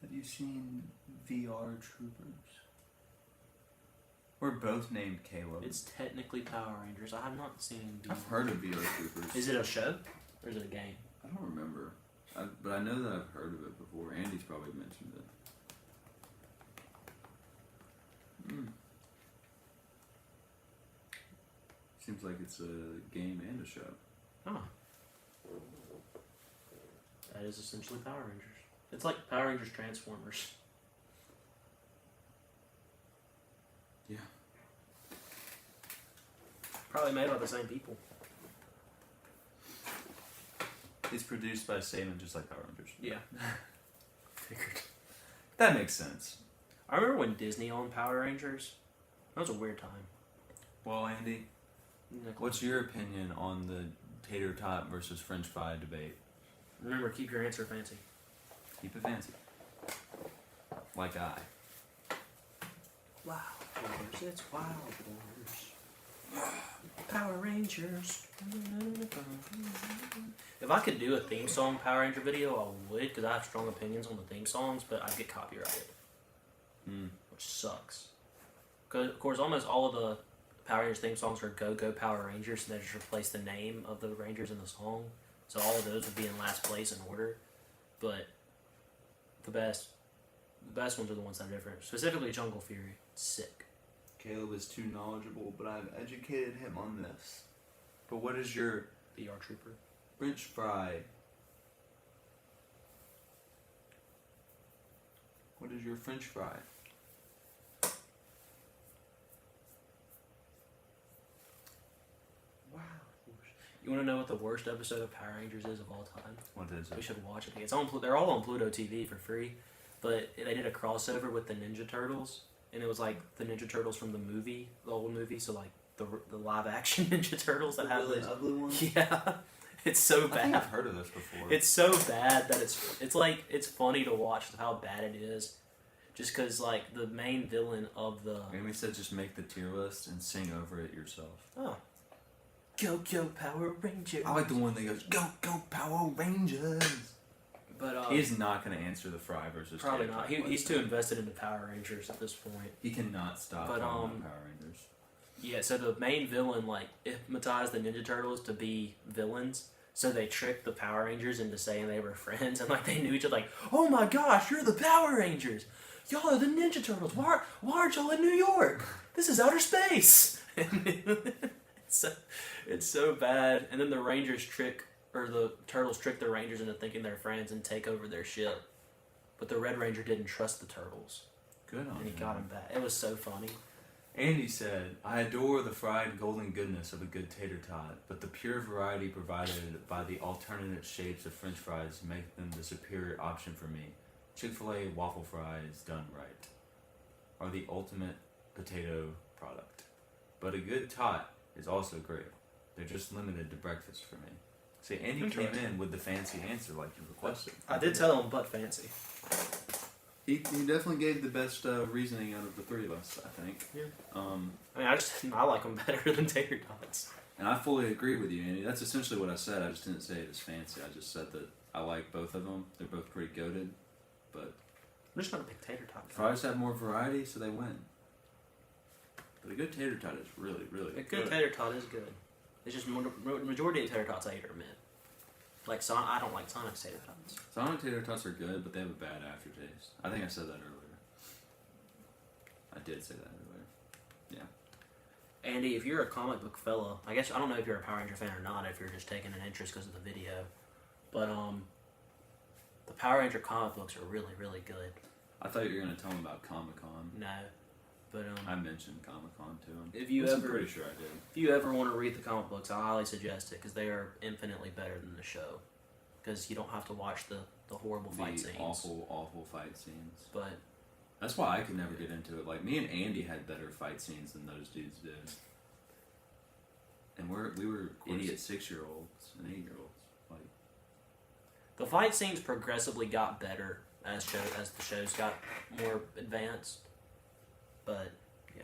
have you seen VR Troopers? We're both named Caleb. It's technically Power Rangers. I have not seen... I've heard of VR Troopers. Is it a show? Or is it a game? I don't remember. But I know that I've heard of it before. Andy's probably mentioned it. Seems like it's a game and a show. Huh. That is essentially Power Rangers. It's like Power Rangers Transformers. Yeah. Probably made by the same people. It's produced by Saban just like Power Rangers. Yeah. Figured. That makes sense. I remember when Disney owned Power Rangers. That was a weird time. Well, Andy, what's your opinion on the tater tot versus French fry debate? Remember, keep your answer fancy. Keep it fancy. Like I. Wild Wars, it's Wild Wars. Power Rangers. If I could do a theme song Power Ranger video, I would, because I have strong opinions on the theme songs, but I'd get copyrighted. Which sucks. Because, of course, almost all of the Power Rangers theme songs are Go Go Power Rangers, and they just replace the name of the Rangers in the song. So all of those would be in last place in order. But the best ones are the ones that are different. Specifically Jungle Fury. It's sick. Caleb is too knowledgeable, but I've educated him on this. But what is your VR Trooper. French fry? What is your French fry? You want to know what the worst episode of Power Rangers is of all time? What is We it? should watch it. It's on. They're all on Pluto TV for free, but they did a crossover with the Ninja Turtles, and it was like the Ninja Turtles from the movie, the old movie. So like the live action Ninja Turtles that The have really those. ugly one. Yeah, it's so I think I've bad. heard of this before. It's so bad that it's like it's funny to watch how bad it is, just because like the main villain of the Amy said just make the tier list and sing over it yourself. Go Power Rangers. I like the one that goes, go, go, Power Rangers. But He's not going to answer the Fry versus probably Tater not. Tot He's question. too invested in the Power Rangers at this point. He cannot stop But, talking about Power Rangers. Yeah, so the main villain like hypnotized the Ninja Turtles to be villains. So they tricked the Power Rangers into saying they were friends, and like they knew each other. Like, oh my gosh, you're the Power Rangers. Y'all are the Ninja Turtles. Why aren't y'all in New York? This is outer space. It's so bad. And then the Turtles trick the Rangers into thinking they're friends and take over their ship. But the Red Ranger didn't trust the Turtles, Good on and he him. got him back. It was so funny. Andy said, I adore the fried golden goodness of a good tater tot, but the pure variety provided by the alternate shapes of french fries make them the superior option for me. Chick-fil-A waffle fries done right are the ultimate potato product. But a good tot is also great. They're just limited to breakfast for me. See, Andy came in with the fancy answer like you requested. I did tell him, but fancy. He definitely gave the best reasoning out of the three of us, I think. Yeah. I mean, I like them better than Tater Tots. And I fully agree with you, Andy. That's essentially what I said. I just didn't say it as fancy. I just said that I like both of them. They're both pretty goated. But I'm just not a big Tater Tot guy. fries have more variety, so they win. But a good tater tot is really, really A good Tater Tot is good. It's just majority of Tater Tots I eat are mid. Like I don't like Sonic's Tater Tots. Sonic tater tots are good, but they have a bad aftertaste. I think I said that earlier. I did say that earlier. Andy, if you're a comic book fella, I guess I don't know if you're a Power Ranger fan or not. If you're just taking an interest because of the video, but the Power Ranger comic books are really, really good. I thought you were going to tell me about Comic-Con. No, but I mentioned Comic-Con to him. if you I'm ever pretty sure I did. if you ever want to read the comic books, I highly suggest it because they are infinitely better than the show. Because you don't have to watch the horrible fight The scenes. awful fight scenes. But That's why I could never get into it. Like, me and Andy had better fight scenes than those dudes did. And we were idiot 6-year-olds and 8-year-olds. Like, the fight scenes progressively got better as the shows got more advanced. But yeah,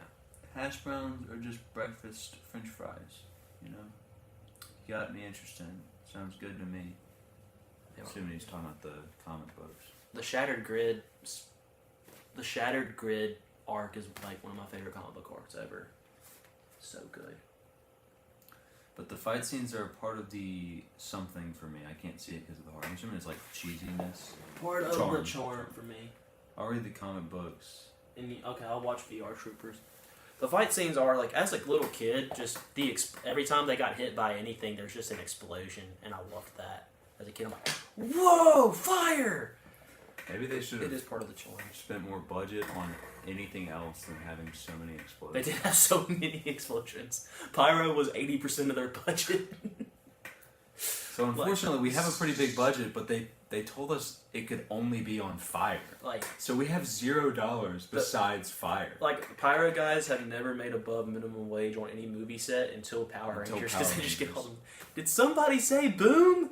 Hash browns are just breakfast french fries, you know? You got me interested. Sounds good to me. they were- Assuming he's talking about the comic books. the Shattered Grid arc is like one of my favorite comic book arcs ever. So good. But the fight scenes are part of the something for me. I can't see it because of the horror. I'm assuming it's like cheesiness. Part of Charm. the charm for me. I'll read the comic books. Okay, I'll watch VR Troopers. The fight scenes are like, as a little kid, just every time they got hit by anything, there's just an explosion, and I loved that. As a kid, I'm like, whoa, fire! Maybe they should It have is part of the charm. spent more budget on anything else than having so many They explosions. did have so many explosions. Pyro was 80% of their budget. So unfortunately, we have a pretty big budget, but they told us it could only be on fire. like So we have $0 besides fire. Pyro guys have never made above minimum wage on any movie set until Power Until Rangers. Power 'Cause they just get Rangers. all them. Did somebody say boom?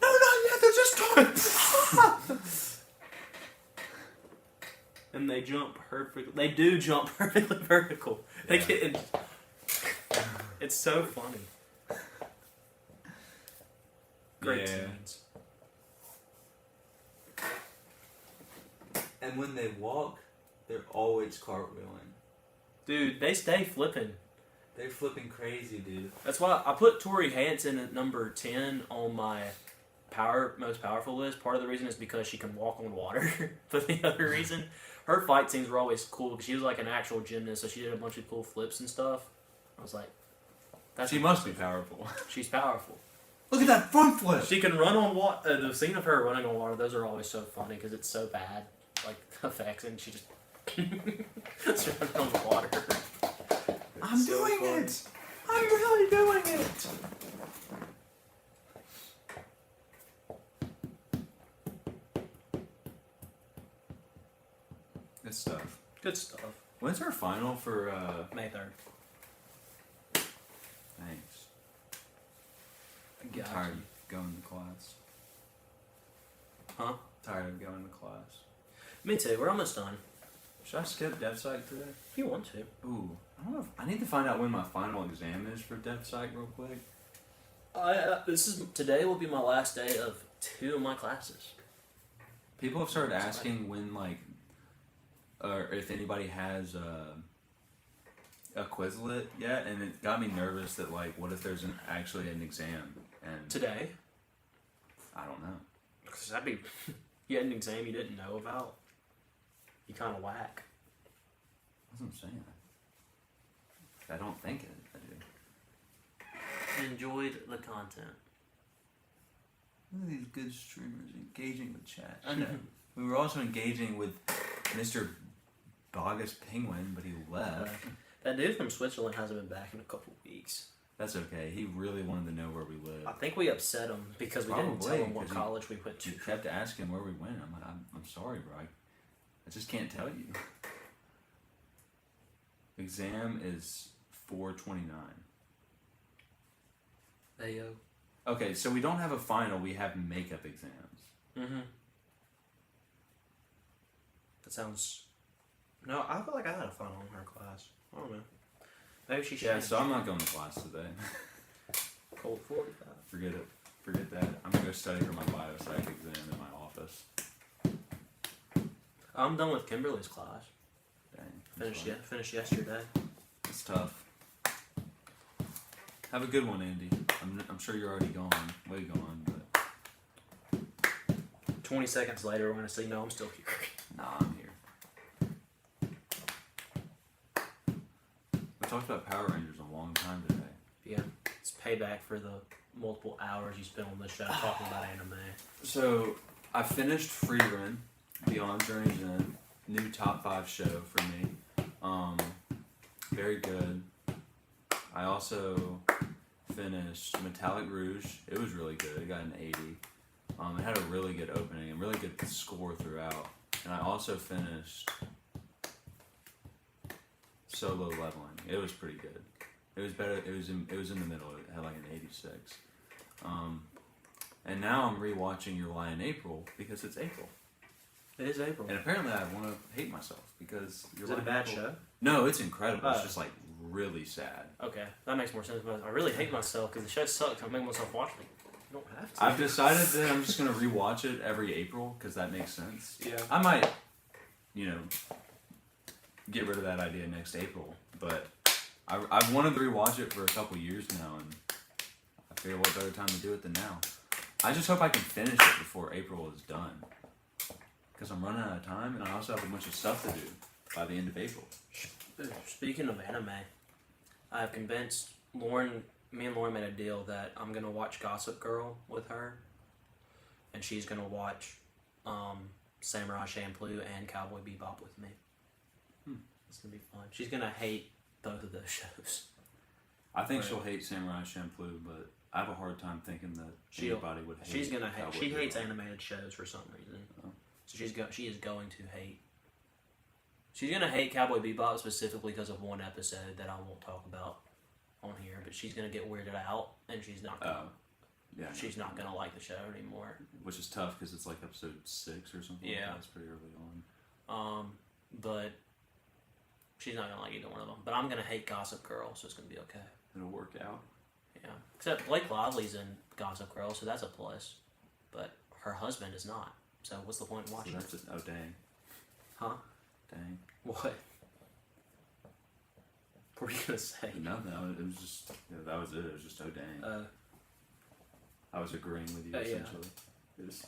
No, not yet. They're just talking. And they jump perfectly. They do jump perfectly vertical. They Yeah. get. It's so funny. Great Yeah. scenes. And when they walk, they're always cartwheeling. Dude, they stay flipping. They're flipping crazy, dude. That's why I put Tori Hansen at number 10 on my most powerful list. Part of the reason is because she can walk on water. But the other reason, her fight scenes were always cool because she was like an actual gymnast, so she did a bunch of cool flips and stuff. I was like, She must be powerful. she's powerful. Look at that front flip. She can run on water. The scene of her running on water, those are always so funny because it's so bad, like effects, and she just just running on the water. I'm So doing funny. it. I'm really doing it. stuff. Good stuff. When's our final for? May 3rd. Thanks. I'm Gotcha. tired of going to class. Huh? Tired of going to class. Me too. We're almost done. Should I skip Dev Psych today? If you want to. Ooh, I don't know. I need to find out when my final exam is for Dev Psych real quick. Today will be my last day of 2 of my classes. People have started asking when, like, or if anybody has a Quizlet yet, and it got me nervous that, like, what if there's actually an exam? And Today? I don't know. Because that'd be... You had an exam you didn't know about? You kind of whack. That's what I'm saying. I don't think I do. Enjoyed the content. Look at these good streamers engaging with chat. I know. We were also engaging with Mr. Bogus Penguin, but he left. That dude from Switzerland hasn't been back in a couple weeks. That's okay. He really wanted to know where we I live. think we upset him because we didn't tell Probably, him what 'cause college we went to. He kept asking where we went. I'm like, I'm sorry, bro. I just can't tell you. Exam is 4/29. Ayo. Okay, so we don't have a final. We have makeup exams. Mm-hmm. That sounds... No, I feel like I had a final in her class. I don't know. Maybe she should. Yeah, so I'm not going to class today. Cold 45. Forget it. Forget that. I'm gonna go study for my biopsych exam in my office. I'm done with Kimberly's class. Dang. Finished yesterday. It's tough. Have a good one, Andy. I'm sure you're already gone, way gone, but 20 seconds later, we're going to say, no, I'm still here. nah, I'm here. We talked about Power Rangers a long time today. Yeah, it's payback for the multiple hours you spent on this show talking about anime. So I finished Free Run, Beyond Journey's End, new top 5 show for me. Very good. I also finished Metallic Rouge. It was really good. It got an 80. It had a really good opening and really good score throughout. And I also finished Solo Leveling. It was pretty good. It was better. It was in the middle. It had like an 86. And now I'm rewatching Your Lie in April because it's April. It is April. And apparently I want to hate myself because Your Is Lie it a in bad April- show? No, it's incredible. It's Oh. just like really sad. Okay, that makes more sense. But I really hate myself because the show sucks. I'm making myself watch it. You don't have to. I've decided that I'm just gonna rewatch it every April because that makes sense. Yeah. I might, get rid of that idea next April, but I've wanted to rewatch it for a couple years now, and I figure what better time to do it than now. I just hope I can finish it before April is done, because I'm running out of time, and I also have a bunch of stuff to do by the end of April. Speaking of anime, I've convinced Lauren. Me and Lauren made a deal that I'm gonna watch Gossip Girl with her, and she's gonna watch Samurai Champloo and Cowboy Bebop with me. It's gonna be fun. She's gonna hate both of those shows. I think Right. she'll hate Samurai Champloo, but I have a hard time thinking that anybody would hate. She's gonna hate. Cowboy She hates Bebop. animated shows for some reason. Oh. So she is going to hate. She's gonna hate Cowboy Bebop specifically because of one episode that I won't talk about on here. But she's gonna get weirded out, and she's not. Gonna, Oh, yeah. She's not gonna like the show anymore. Which is tough because it's like episode 6 or something. Yeah. That's pretty early on. But she's not gonna like either one of them. But I'm gonna hate Gossip Girl, so it's gonna be okay. It'll work out. Yeah. Except Blake Lively's in Gossip Girl, so that's a plus. But her husband is not. So what's the point in So watching that's it? it. Oh, dang. Huh? Dang. What? What were you gonna say? Nothing. It was just, that was it. It was just, oh, dang. I was agreeing with you, yeah. essentially. It was...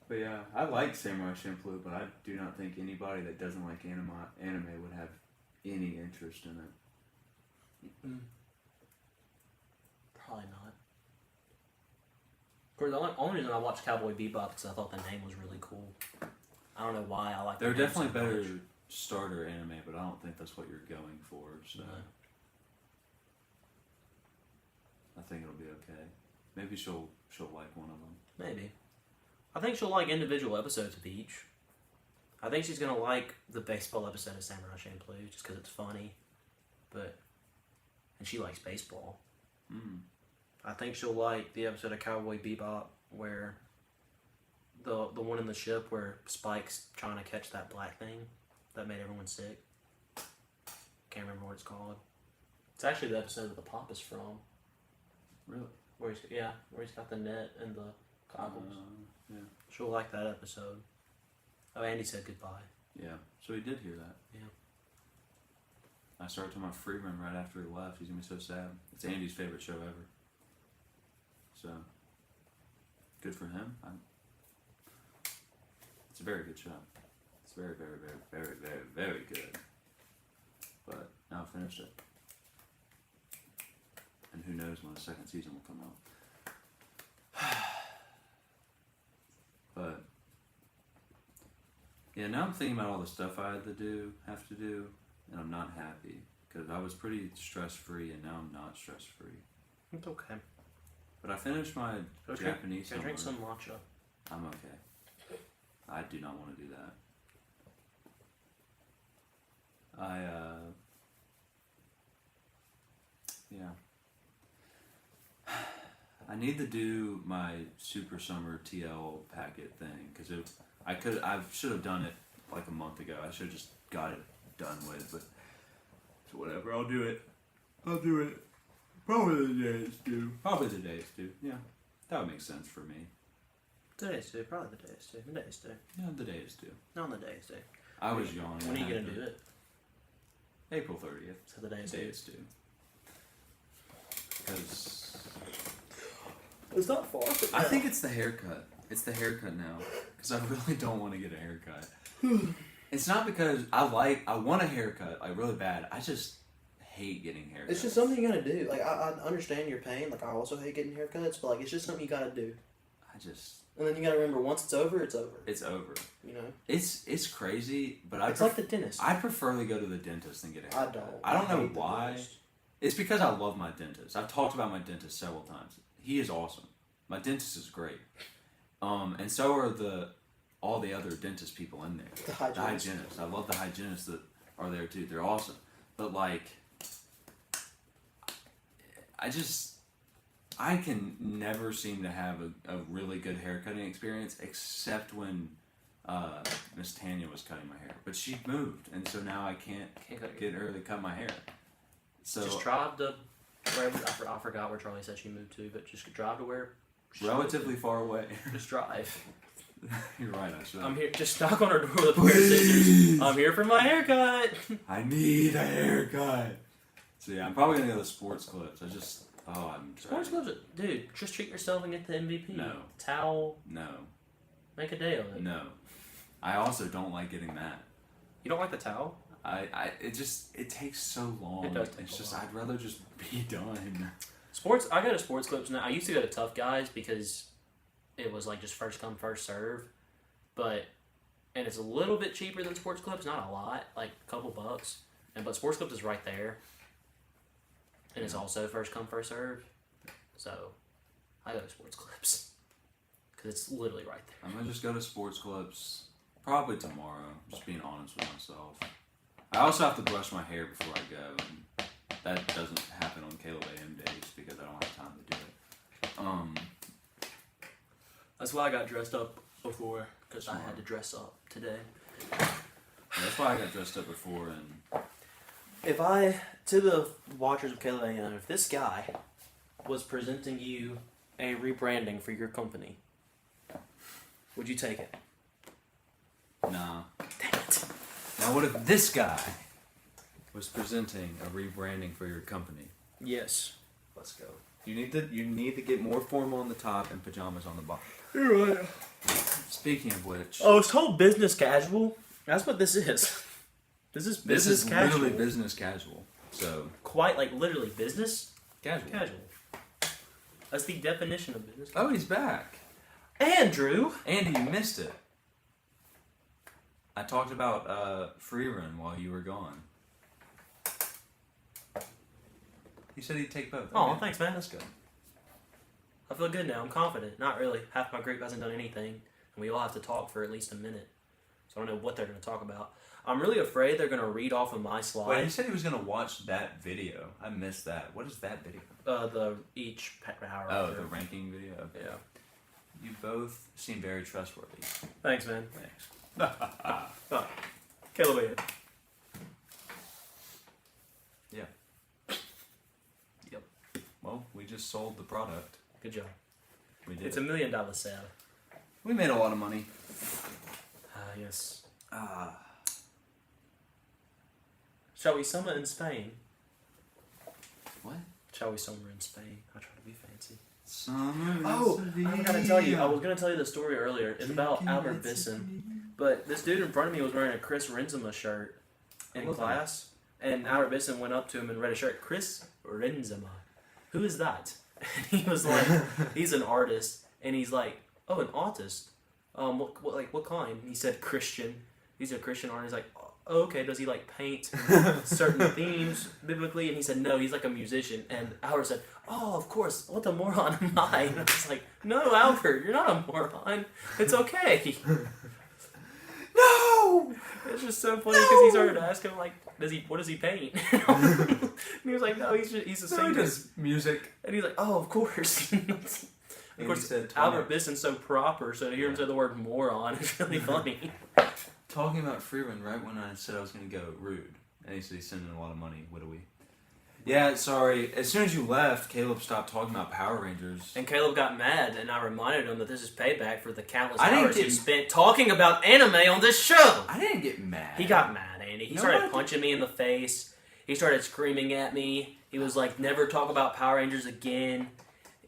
But yeah, I like Samurai Champloo, but I do not think anybody that doesn't like anime would have any interest in it. Probably not. Of course, the only reason I watched Cowboy Bebop is I thought the name was really cool. I don't know why I like. They're the name definitely so better much. starter anime, but I don't think that's what you're going for, so... No. I think it'll be okay. Maybe she'll like one of them. Maybe. I think she'll like individual episodes of each. I think she's gonna like the baseball episode of Samurai Champloo just because it's funny, and she likes baseball. Mm. I think she'll like the episode of Cowboy Bebop where the one in the ship where Spike's trying to catch that black thing that made everyone sick. Can't remember what it's called. It's actually the episode that the pop is from. Really? Where he's got the net and the goggles. Yeah. She'll like that episode. Oh, Andy said goodbye. Yeah. So he did hear that. Yeah. I started talking about Freeman right after he left. He's gonna be so sad. It's Andy's favorite show ever. So good for him. It's a very good show. It's very, very, very, very, very, very good. But now I finished it. And who knows when the second season will come out. But yeah, now I'm thinking about all the stuff I have to do, and I'm not happy because I was pretty stress free, and now I'm not stress free. It's okay. But I finished my Japanese Go summer. drink some matcha. I'm okay. I do not want to do that. Yeah. I need to do my Super Summer TL packet thing because I should have done it like a month ago. I should have just got it done with, but so whatever. I'll do it. Probably the day it's due. Yeah, that would make sense for me. The day is due. Probably the day is due. The day is due. Yeah, the day is due. No, on the day is due. I was yawning. When are you going to do it? April 30th. So the day is The day due. is due. Because It's not far. I think it's the haircut. It's the haircut now. Because I really don't want to get a haircut. It's not because I want a haircut like really bad. I just hate getting haircuts. It's just something you gotta do. Like I understand your pain. Like I also hate getting haircuts, but like it's just something you gotta do. And then you gotta remember, once it's over, it's over. It's over. You know. It's crazy, but It's like the dentist. I prefer to go to the dentist than get a haircut. I don't. I don't know hate the why. dentist. It's because I love my dentist. I've talked about my dentist several times. He is awesome. My dentist is great. And so are all the other dentist people in there. The hygienists. I love the hygienists that are there too. They're awesome. But like, I can never seem to have a really good haircutting experience except when Miss Tanya was cutting my hair. But she moved, and so now I can't get her to cut my hair. So Just drive to wherever. I forgot where Charlie said she moved to, but just drive to where. relatively far away. Just drive. You're right, I should. I'm here. Just knock on her door with a pair of scissors. I'm here for my haircut. I need a haircut. So yeah, I'm probably gonna go to Sports Clips. I'm Sports clubs, dude. Just treat yourself and get the MVP. No. Towel. No. Make a day of it. No. I also don't like getting that. You don't like the towel? It takes so long. It does take It's a just while. I'd rather just be done. I go to sports clips now. I used to go to Tough Guys because it was like just first come, first serve. And it's a little bit cheaper than sports clips, not a lot, like a couple bucks. But sports clips is right there. And it's also first come, first serve. So I go to sports clips because it's literally right there. I'm gonna just go to Sports Clips probably tomorrow. Just being honest with myself. I also have to brush my hair before I go, and that doesn't happen on Caleb AM days because I don't have time to do it. That's why I got dressed up before, because I Smart. had to dress up today. That's why I got dressed up before, and To the watchers of Caleb AM, if this guy was presenting you a rebranding for your company, would you take it? nah. Dang it. Now, what if this guy was presenting a rebranding for your company? Yes. Let's go. You need to get more formal on the top and pajamas on the bottom. You're right. Speaking of which, Oh, it's called business casual. That's what this is. This is business casual. literally business casual. So Quite like literally business casual. casual. That's the definition of business. Oh, he's back. Andrew. Andy, you missed it. I talked about free run while you were gone. He said he'd take both. Oh, Okay. thanks, man. That's good. I feel good now. I'm confident. Not really. Half my group hasn't done anything, and we all have to talk for at least a minute. So I don't know what they're going to talk about. I'm really afraid they're going to read off of my slide. Wait, he said he was gonna watch that video. I missed that. What is that video? Each power. Oh, ranger. the ranking video. Okay. Yeah. You both seem very trustworthy. Thanks, man. Thanks. Caleb ate it. Yeah. Yep. Well, we just sold the product. Good job. We did. It's $1 million sale. We made a lot of money. Yes. Ah. Shall we summer in Spain? What? Shall we summer in Spain? I try to be fancy. Summer. Oh, I gotta tell you. I was gonna tell you the story earlier. It's about Albert Bisson. But this dude in front of me was wearing a Chris Renzema shirt in class, and Albert Bisson went up to him and read a shirt. Chris Renzema, who is that? And he was like, he's an artist, and he's like, oh, an artist. What kind? And he said Christian. He's a Christian artist. Like, oh, okay. Does he like paint certain themes biblically? And he said no. He's like a musician. And Albert said, oh, of course. What a moron am I? And I was like, no, Albert, you're not a moron. It's okay. No. It's just so funny because he started asking him like, what does he paint? And he was like, no, he's a singer. He does music. And he's like, oh, of course. Of course, said Albert Bisson's so proper, so to hear him say the word moron is really funny. Talking about Freeman right when I said I was going to go rude. And he said he's sending a lot of money. What do we? Yeah, sorry. As soon as you left, Caleb stopped talking about Power Rangers. And Caleb got mad, and I reminded him that this is payback for the countless I didn't hours he get- spent talking about anime on this show. I didn't get mad. He got mad, Andy. He No, started I didn't. punching me in the face. He started screaming at me. He was like, never talk about Power Rangers again.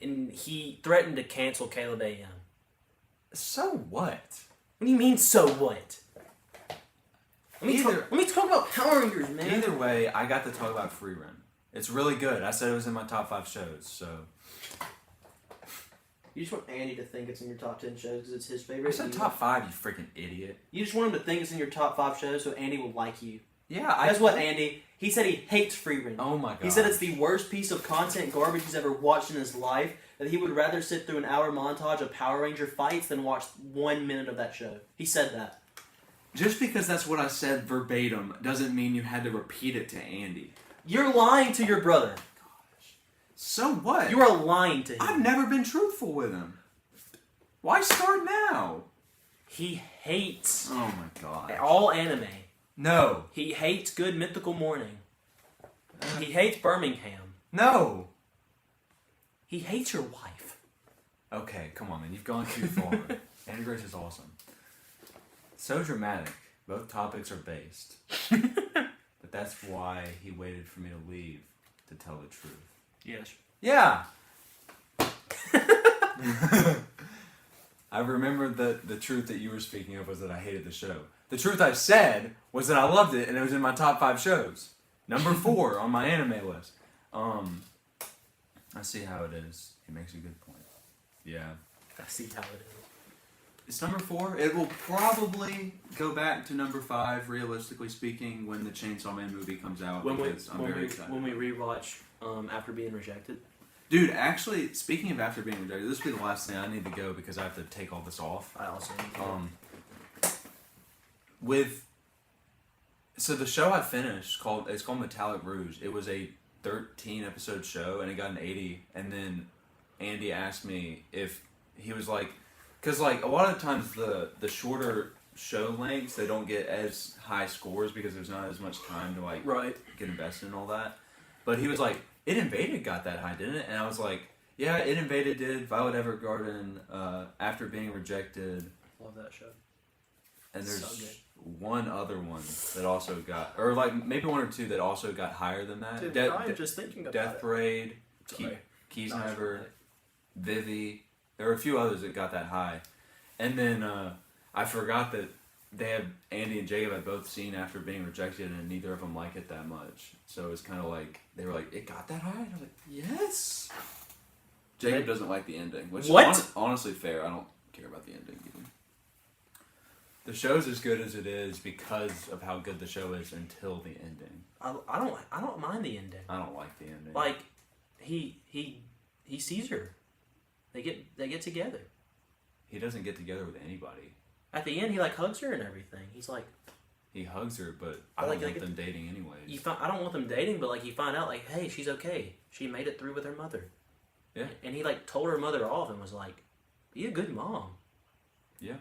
And he threatened to cancel Caleb AM. So what? What do you mean, so what? Let Either- me talk about Power Rangers, man. Either way, I got to talk about Free Run. It's really good. I said it was in my top 5 shows, so... You just want Andy to think it's in your top 10 shows because it's his I favorite. said top 5, you freaking idiot. You just want him to think it's in your top 5 shows so Andy will like you. Yeah, That's what Andy... He said he hates Free Run. Oh my god. He said it's the worst piece of content garbage he's ever watched in his life, that he would rather sit through an hour montage of Power Ranger fights than watch 1 minute of that show. He said that. Just because that's what I said verbatim doesn't mean you had to repeat it to Andy. You're lying to your brother. So what? You are lying to him. I've never been truthful with him. Why start now? He hates Oh my god. all anime. No. He hates Good Mythical Morning. He hates Birmingham. No. He hates your wife. Okay, come on, man. You've gone too far. Andy Grace is awesome. So dramatic. Both topics are based. But that's why he waited for me to leave to tell the truth. Yes. Yeah. I remember that the truth that you were speaking of was that I hated the show. The truth I said was that I loved it and it was in my top 5 shows. Number 4 on my anime list. I see how it is. He makes a good point. Yeah. I see how it is. It's number 4. It will probably go back to number 5, realistically speaking, when the Chainsaw Man movie comes out. Because I'm very excited. When we rewatch After Being Rejected. Dude, actually, speaking of After Being Rejected, this will be the last thing I need to go because I have to take all this off. I also So the show I finished it's called Metallic Rouge. It was a 13 episode show and it got an 80. And then Andy asked me if he was like, because like a lot of times the shorter show lengths, they don't get as high scores because there's not as much time to like right. get invested in all that. But he was like, It Invaded got that high, didn't it? And I was like, yeah, It Invaded did. Violet Evergarden, After Being Rejected. Love that show. And there's So good. one other one that also got, or like maybe 1 or 2 that also got higher than that. Dude, I'm just thinking about Death it. Parade, Sorry. Keysniver, Vivi. There were a few others that got that high. And then I forgot that Andy and Jacob had both seen After Being Rejected and neither of them like it that much. So it was kind of like, they were like, it got that high? And I was like, yes. Jacob doesn't like the ending, which What? is honestly fair. I don't care about the ending either. The show's as good as it is because of how good the show is until the ending. I don't mind the ending. I don't like the ending. Like he sees her. They get together. He doesn't get together with anybody. At the end, he like hugs her and everything. He's like, He hugs her, but I I don't like- want like them dating anyways. I don't want them dating, but like you find out like, hey, she's okay. She made it through with her mother. Yeah. And he like told her mother off and was like, be a good mom. Yeah.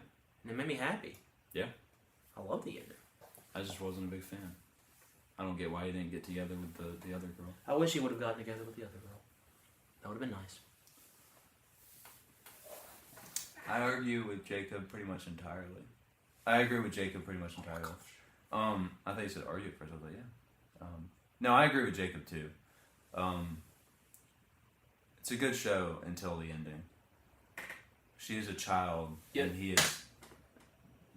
And it made me happy. Yeah. I love the ending. I just wasn't a big fan. I don't get why he didn't get together with the other girl. I wish he would have gotten together with the other girl. That would have been nice. I argue with Jacob pretty much entirely. I agree with Jacob pretty much entirely. I thought you said argue at first. I was like, yeah. No, I agree with Jacob too. It's a good show until the ending. She is a child, and he is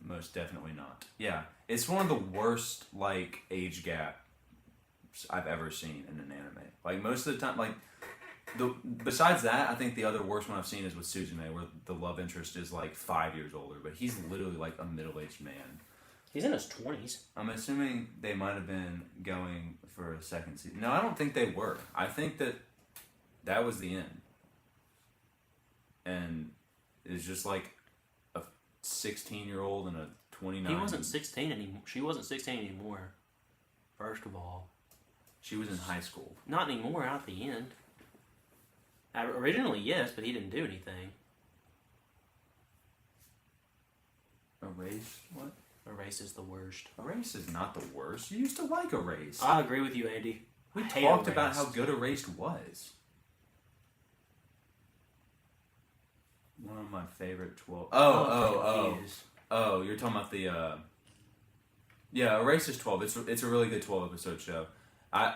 most definitely not. Yeah, it's one of the worst like age gaps I've ever seen in an anime. Like most of the time, like besides that, I think the other worst one I've seen is with Suzume, where the love interest is like 5 years older, but he's literally like a middle-aged man. He's in his 20s. I'm assuming they might have been going for a second season. No, I don't think they were. I think that was the end. And it's just like a 16-year-old and a 29. He wasn't 16 anymore. She wasn't 16 anymore. First of all. She was in high school. Not anymore, not at the end. Originally, yes, but he didn't do anything. Erase? What? Erase is the worst. Erase is not the worst. You used to like Erase. I agree with you, Andy. We hate talked about Erased. how good Erased was. One of my favorite 12. Oh, you're talking about the yeah, Erased is 12. It's a really good 12 episode show. I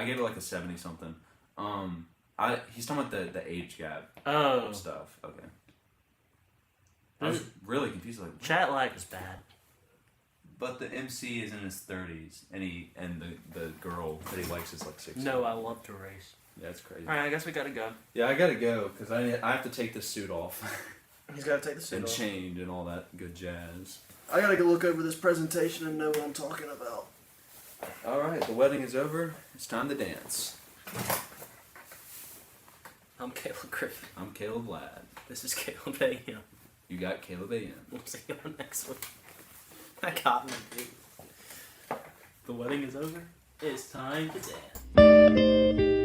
gave it like a 70 something. He's talking about the age gap stuff. Okay. I was really confused. Like, what? Chat lag is bad. But the MC is in his 30s, and the girl that he likes is like 60. No, I love to race. Yeah, that's crazy. Alright, I guess we gotta go. Yeah, I gotta go because I have to take this suit off He's gotta take the suit and off. chained and all that good jazz. I gotta go look over this presentation and know what I'm talking about. All right, the wedding is over. It's time to dance. I'm Caleb Griffin. I'm Caleb Ladd. This is Caleb A.M. You got Caleb A.M. We'll see you on next one. I got me, dude. The wedding is over. It's time to dance.